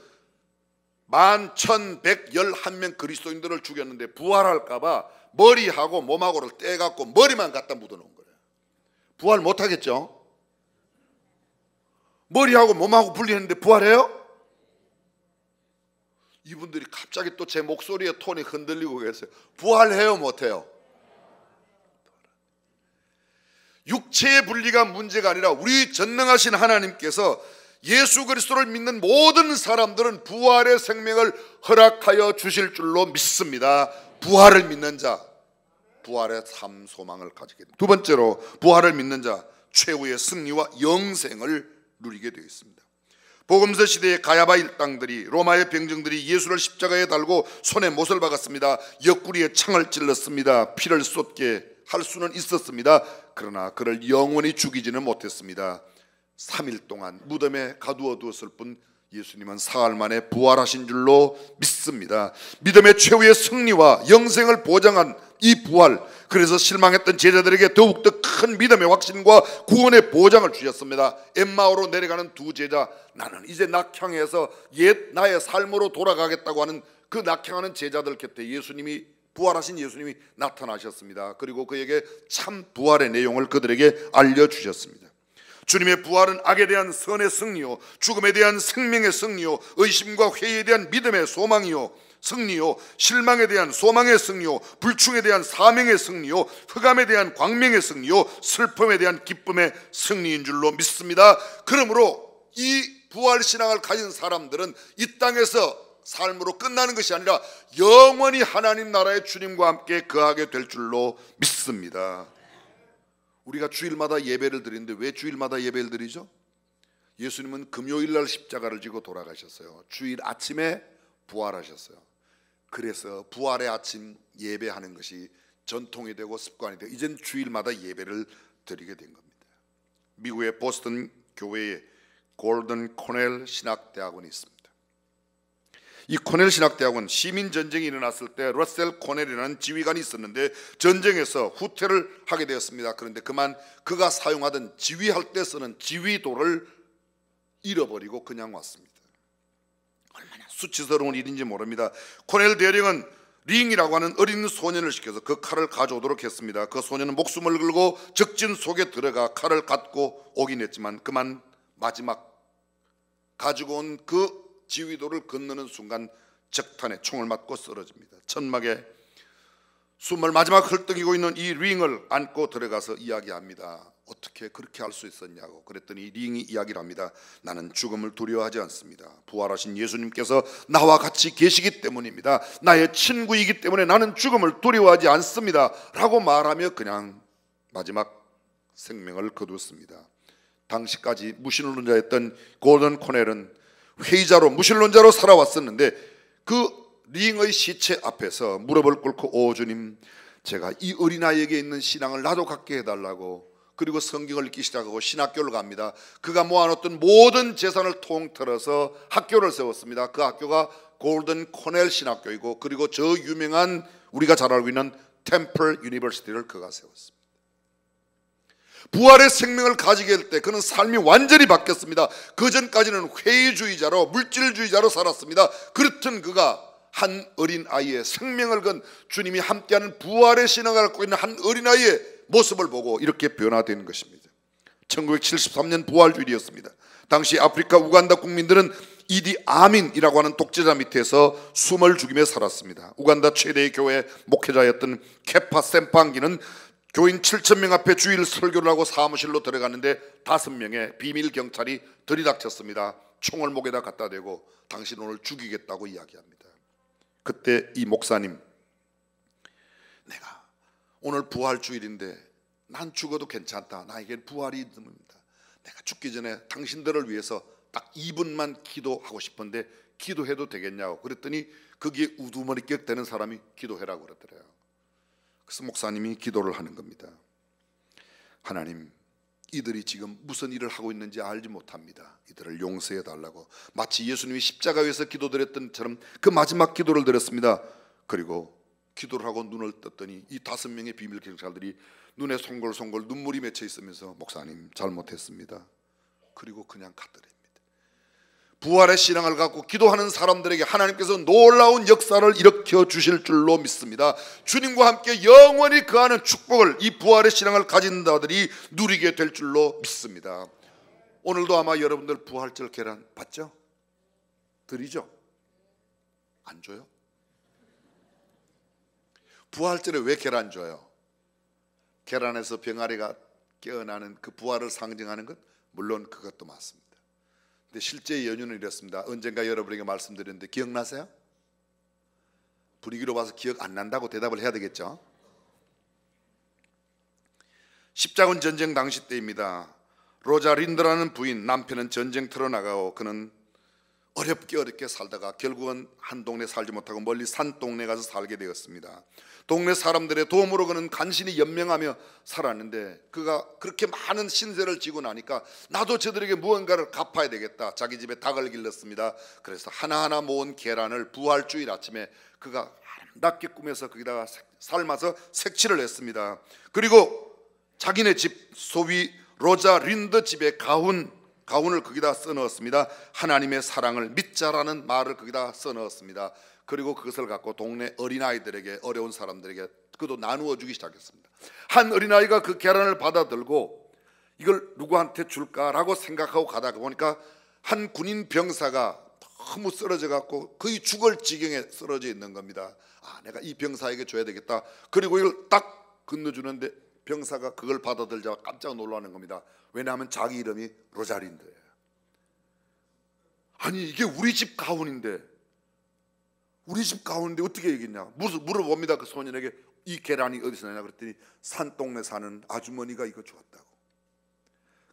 11,111명 그리스도인들을 죽였는데 부활할까봐 머리하고 몸하고를 떼갖고 머리만 갖다 묻어놓은 거예요. 부활 못하겠죠? 머리하고 몸하고 분리했는데 부활해요? 이분들이 갑자기 또 제 목소리의 톤이 흔들리고 계세요. 부활해요 못해요? 육체의 분리가 문제가 아니라 우리 전능하신 하나님께서 예수 그리스도를 믿는 모든 사람들은 부활의 생명을 허락하여 주실 줄로 믿습니다. 부활을 믿는 자, 부활의 삶 소망을 가지게 됩니다. 두 번째로 부활을 믿는 자, 최후의 승리와 영생을 누리게 되어 있습니다. 복음서 시대의 가야바 일당들이, 로마의 병정들이 예수를 십자가에 달고 손에 못을 박았습니다. 옆구리에 창을 찔렀습니다. 피를 쏟게 할 수는 있었습니다. 그러나 그를 영원히 죽이지는 못했습니다. 3일 동안 무덤에 가두어 두었을 뿐 예수님은 사흘 만에 부활하신 줄로 믿습니다. 믿음의 최후의 승리와 영생을 보장한 이 부활, 그래서 실망했던 제자들에게 더욱더 큰 믿음의 확신과 구원의 보장을 주셨습니다. 엠마오로 내려가는 두 제자, 나는 이제 낙향해서 옛 나의 삶으로 돌아가겠다고 하는 그 낙향하는 제자들 곁에 예수님이, 부활하신 예수님이 나타나셨습니다. 그리고 그에게 참 부활의 내용을 그들에게 알려주셨습니다. 주님의 부활은 악에 대한 선의 승리요, 죽음에 대한 생명의 승리요, 의심과 회의에 대한 믿음의 소망이요, 승리요, 실망에 대한 소망의 승리요, 불충에 대한 사명의 승리요, 흑암에 대한 광명의 승리요, 슬픔에 대한 기쁨의 승리인 줄로 믿습니다. 그러므로 이 부활신앙을 가진 사람들은 이 땅에서 삶으로 끝나는 것이 아니라 영원히 하나님 나라의 주님과 함께 거하게 될 줄로 믿습니다. 우리가 주일마다 예배를 드리는데 왜 주일마다 예배를 드리죠? 예수님은 금요일날 십자가를 지고 돌아가셨어요. 주일 아침에 부활하셨어요. 그래서 부활의 아침 예배하는 것이 전통이 되고 습관이 되고 이젠 주일마다 예배를 드리게 된 겁니다. 미국의 보스턴 교회에 골든 코넬 신학대학원이 있습니다. 이 코넬 신학대학원, 시민전쟁이 일어났을 때 러셀 코넬이라는 지휘관이 있었는데 전쟁에서 후퇴를 하게 되었습니다. 그런데 그만 그가 사용하던 지휘할 때 쓰는 지휘도를 잃어버리고 그냥 왔습니다. 얼마나 수치스러운 일인지 모릅니다. 코넬 대령은 링이라고 하는 어린 소년을 시켜서 그 칼을 가져오도록 했습니다. 그 소년은 목숨을 걸고 적진 속에 들어가 칼을 갖고 오긴 했지만 그만 마지막 가지고 온 그 지휘도를 건너는 순간 적탄에 총을 맞고 쓰러집니다. 천막에 숨을 마지막 헐떡이고 있는 이 링을 안고 들어가서 이야기합니다. 어떻게 그렇게 할 수 있었냐고. 그랬더니 링이 이야기를 합니다. 나는 죽음을 두려워하지 않습니다. 부활하신 예수님께서 나와 같이 계시기 때문입니다. 나의 친구이기 때문에 나는 죽음을 두려워하지 않습니다 라고 말하며 그냥 마지막 생명을 거두었습니다. 당시까지 무신론자였던 골든 코넬은 회의자로 무신론자로 살아왔었는데 그 링의 시체 앞에서 무릎을 꿇고 오 주님, 제가 이 어린아이에게 있는 신앙을 나도 갖게 해달라고, 그리고 성경을 읽기 시작하고 신학교를 갑니다. 그가 모아놓던 모든 재산을 통틀어서 학교를 세웠습니다. 그 학교가 골든 코넬 신학교이고 그리고 저 유명한 우리가 잘 알고 있는 템플 유니버시티를 그가 세웠습니다. 부활의 생명을 가지게 될 때 그는 삶이 완전히 바뀌었습니다. 그 전까지는 회의주의자로 물질주의자로 살았습니다. 그렇던 그가 한 어린아이의 생명을 건 주님이 함께하는 부활의 신앙을 갖고 있는 한 어린아이의 모습을 보고 이렇게 변화된 것입니다. 1973년 부활주일이었습니다. 당시 아프리카 우간다 국민들은 이디 아민이라고 하는 독재자 밑에서 숨을 죽이며 살았습니다. 우간다 최대의 교회 목회자였던 케파 셈팡기는 교인 7,000명 앞에 주일 설교를 하고 사무실로 들어갔는데 5명의 비밀 경찰이 들이닥쳤습니다. 총을 목에다 갖다 대고 당신 오늘 죽이겠다고 이야기합니다. 그때 이 목사님, 내가 오늘 부활주일인데 난 죽어도 괜찮다. 나에겐 부활이 있습니다. 내가 죽기 전에 당신들을 위해서 딱 2분만 기도하고 싶은데 기도해도 되겠냐고 그랬더니 거기에 우두머리격 되는 사람이 기도해라고 그러더래요. 그래서 목사님이 기도를 하는 겁니다. 하나님, 이들이 지금 무슨 일을 하고 있는지 알지 못합니다. 이들을 용서해 달라고 마치 예수님이 십자가 위에서 기도드렸던 처럼 그 마지막 기도를 드렸습니다. 그리고 기도를 하고 눈을 떴더니 이 5명의 비밀 경찰들이 눈에 송골송골 눈물이 맺혀 있으면서 목사님 잘못했습니다. 그리고 그냥 갔더랍니다. 부활의 신앙을 갖고 기도하는 사람들에게 하나님께서 놀라운 역사를 일으켜 주실 줄로 믿습니다. 주님과 함께 영원히 거하는 축복을 이 부활의 신앙을 가진 자들이 누리게 될 줄로 믿습니다. 오늘도 아마 여러분들 부활절 계란 받죠? 드리죠? 안 줘요? 부활절에 왜 계란 줘요? 계란에서 병아리가 깨어나는 그 부활을 상징하는 것, 물론 그것도 맞습니다. 근데 실제 연유는 이렇습니다. 언젠가 여러분에게 말씀드렸는데 기억나세요? 분위기로 봐서 기억 안 난다고 대답을 해야 되겠죠? 십자군 전쟁 당시 때입니다. 로자 린드라는 부인, 남편은 전쟁터로 나가고 그는 어렵게 살다가 결국은 한 동네 살지 못하고 멀리 산 동네 가서 살게 되었습니다. 동네 사람들의 도움으로 그는 간신히 연명하며 살았는데 그가 그렇게 많은 신세를 지고 나니까 나도 저들에게 무언가를 갚아야 되겠다. 자기 집에 닭을 길렀습니다. 그래서 하나하나 모은 계란을 부활주일 아침에 그가 아름답게 꾸며서 거기다가 삶아서 색칠을 했습니다. 그리고 자기네 집 소위 로자 린드 집에 가훈을 거기다 써넣었습니다. 하나님의 사랑을 믿자라는 말을 거기다 써넣었습니다. 그리고 그것을 갖고 동네 어린아이들에게, 어려운 사람들에게 그도 나누어 주기 시작했습니다. 한 어린아이가 그 계란을 받아들고 이걸 누구한테 줄까라고 생각하고 가다가 보니까 한 군인 병사가 너무 쓰러져 갖고 거의 죽을 지경에 쓰러져 있는 겁니다. 아, 내가 이 병사에게 줘야 되겠다. 그리고 이걸 딱 건너주는데 병사가 그걸 받아들자 깜짝 놀라는 겁니다. 왜냐하면 자기 이름이 로자린드예요. 아니 이게 우리 집 가훈인데 어떻게 얘기했냐 물어봅니다. 그 소년에게 이 계란이 어디서 나냐 그랬더니 산동네 사는 아주머니가 이거 주었다고.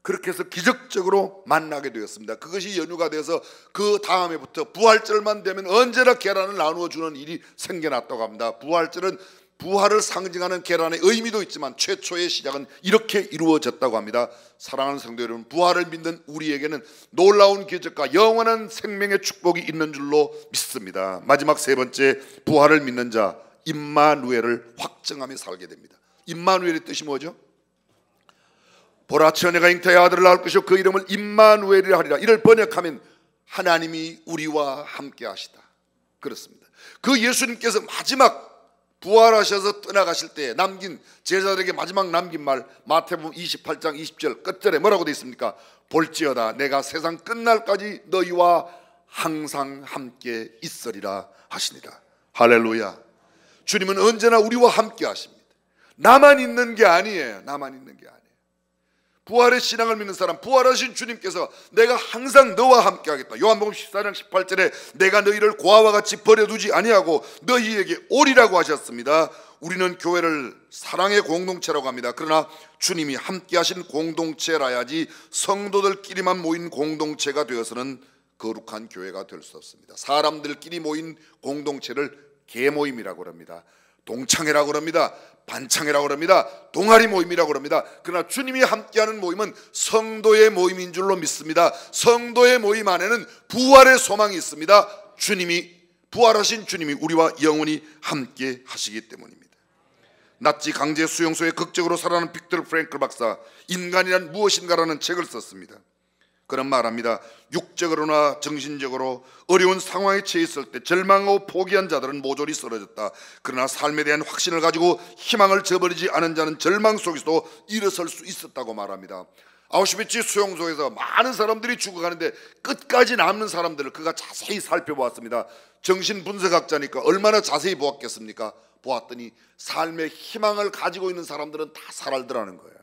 그렇게 해서 기적적으로 만나게 되었습니다. 그것이 연유가 되어서 그 다음에부터 부활절만 되면 언제나 계란을 나누어 주는 일이 생겨났다고 합니다. 부활절은 부활을 상징하는 계란의 의미도 있지만 최초의 시작은 이렇게 이루어졌다고 합니다. 사랑하는 성도 여러분, 부활을 믿는 우리에게는 놀라운 기적과 영원한 생명의 축복이 있는 줄로 믿습니다. 마지막 세 번째, 부활을 믿는 자 임마누엘을 확증하며 살게 됩니다. 임마누엘의 뜻이 뭐죠? 보라, 처녀가 잉태의 아들을 낳을 것이요 그 이름을 임마누엘이라 하리라. 이를 번역하면 하나님이 우리와 함께 하시다. 그렇습니다. 그 예수님께서 마지막 부활하셔서 떠나가실 때 남긴 제자들에게 마지막 남긴 말, 마태복음 28장 20절 끝절에 뭐라고 되어 있습니까? 볼지어다 내가 세상 끝날까지 너희와 항상 함께 있으리라 하시니라. 할렐루야. 주님은 언제나 우리와 함께 하십니다. 나만 있는 게 아니에요. 나만 있는 게 아니에요. 부활의 신앙을 믿는 사람, 부활하신 주님께서 내가 항상 너와 함께 하겠다. 요한복음 14장 18절에 내가 너희를 고아와 같이 버려두지 아니하고 너희에게 오리라고 하셨습니다. 우리는 교회를 사랑의 공동체라고 합니다. 그러나 주님이 함께 하신 공동체라야지 성도들끼리만 모인 공동체가 되어서는 거룩한 교회가 될 수 없습니다. 사람들끼리 모인 공동체를 계모임이라고 합니다. 동창회라고 합니다. 반창회라고 합니다. 동아리 모임이라고 합니다. 그러나 주님이 함께하는 모임은 성도의 모임인 줄로 믿습니다. 성도의 모임 안에는 부활의 소망이 있습니다. 주님이, 부활하신 주님이 우리와 영원히 함께 하시기 때문입니다. 나치 강제 수용소에 극적으로 살아난 빅터 프랭클 박사, 인간이란 무엇인가라는 책을 썼습니다. 그런 말합니다. 육적으로나 정신적으로 어려운 상황에 처해 있을 때 절망하고 포기한 자들은 모조리 쓰러졌다. 그러나 삶에 대한 확신을 가지고 희망을 저버리지 않은 자는 절망 속에서도 일어설 수 있었다고 말합니다. 아우슈비츠 수용소에서 많은 사람들이 죽어가는데 끝까지 남는 사람들을 그가 자세히 살펴보았습니다. 정신분석학자니까 얼마나 자세히 보았겠습니까? 보았더니 삶의 희망을 가지고 있는 사람들은 다 살아있더라는 거예요.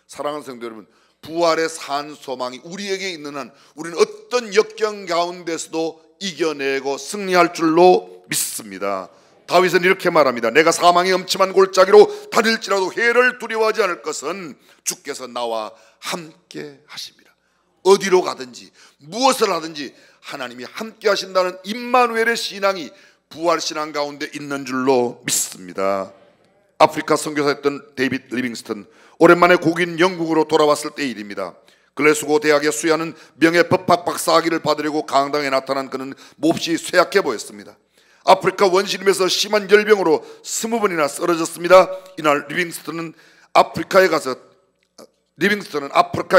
사랑하는 성도 여러분, 부활의 산 소망이 우리에게 있는 한 우리는 어떤 역경 가운데서도 이겨내고 승리할 줄로 믿습니다. 다윗은 이렇게 말합니다. 내가 사망의 엄침한 골짜기로 다닐지라도 해를 두려워하지 않을 것은 주께서 나와 함께 하십니다. 어디로 가든지 무엇을 하든지 하나님이 함께 하신다는 임마누엘의 신앙이 부활신앙 가운데 있는 줄로 믿습니다. 아프리카 선교사였던 데이빗 리빙스턴, 오랜만에 곡인 영국으로 돌아왔을 때 일입니다. 글래스고 대학에 수여하는 명예법학 박사학위를 받으려고 강당에 나타난 그는 몹시 쇠약해 보였습니다. 아프리카 원시림에서 심한 열병으로 20번이나 쓰러졌습니다. 이날 리빙스턴은 아프리카에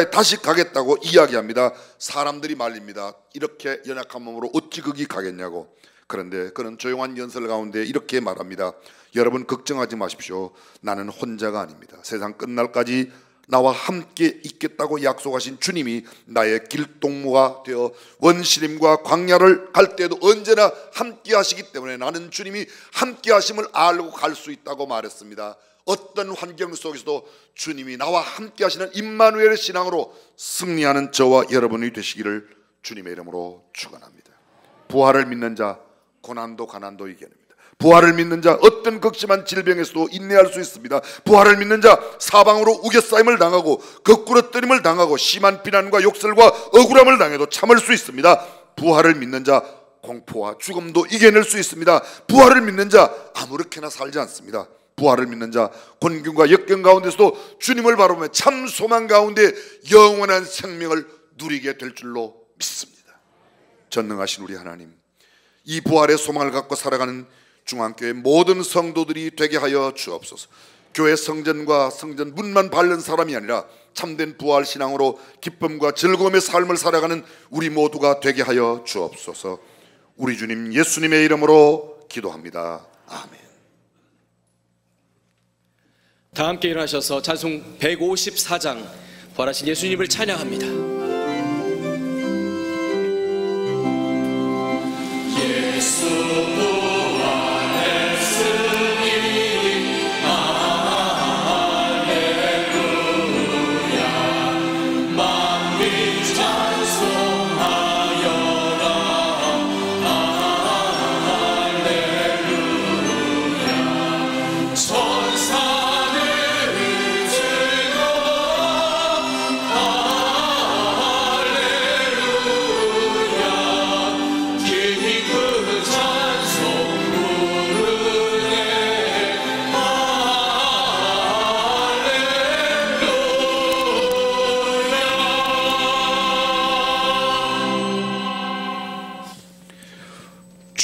다시 가겠다고 이야기합니다. 사람들이 말립니다. 이렇게 연약한 몸으로 어찌 거기 가겠냐고. 그런데 그는 조용한 연설 가운데 이렇게 말합니다. 여러분 걱정하지 마십시오. 나는 혼자가 아닙니다. 세상 끝날까지 나와 함께 있겠다고 약속하신 주님이 나의 길동무가 되어 원시림과 광야를 갈 때도 언제나 함께 하시기 때문에 나는 주님이 함께 하심을 알고 갈 수 있다고 말했습니다. 어떤 환경 속에서도 주님이 나와 함께 하시는 임마누엘의 신앙으로 승리하는 저와 여러분이 되시기를 주님의 이름으로 축원합니다. 부활을 믿는 자 고난도 가난도 이겨냅니다. 부활을 믿는 자 어떤 극심한 질병에서도 인내할 수 있습니다. 부활을 믿는 자 사방으로 우겨싸임을 당하고 거꾸로 뜨림을 당하고 심한 비난과 욕설과 억울함을 당해도 참을 수 있습니다. 부활을 믿는 자 공포와 죽음도 이겨낼 수 있습니다. 부활을 믿는 자 아무렇게나 살지 않습니다. 부활을 믿는 자 곤경과 역경 가운데서도 주님을 바라보며 참 소망 가운데 영원한 생명을 누리게 될 줄로 믿습니다. 전능하신 우리 하나님, 이 부활의 소망을 갖고 살아가는 중앙교회 모든 성도들이 되게 하여 주옵소서. 교회 성전과 성전 문만 밟는 사람이 아니라 참된 부활 신앙으로 기쁨과 즐거움의 삶을 살아가는 우리 모두가 되게 하여 주옵소서. 우리 주님 예수님의 이름으로 기도합니다. 아멘. 다 함께 일어나셔서 찬송 154장 부활하신 예수님을 찬양합니다.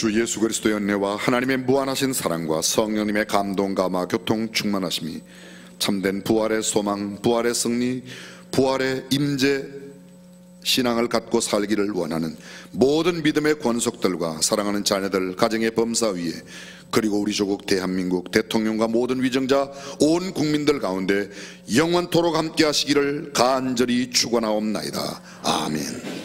주 예수 그리스도의 은혜와 하나님의 무한하신 사랑과 성령님의 감동 감화 교통 충만하심이 참된 부활의 소망, 부활의 승리, 부활의 임재 신앙을 갖고 살기를 원하는 모든 믿음의 권속들과 사랑하는 자녀들, 가정의 범사 위에, 그리고 우리 조국 대한민국 대통령과 모든 위정자 온 국민들 가운데 영원토록 함께 하시기를 간절히 축원하옵나이다. 아멘.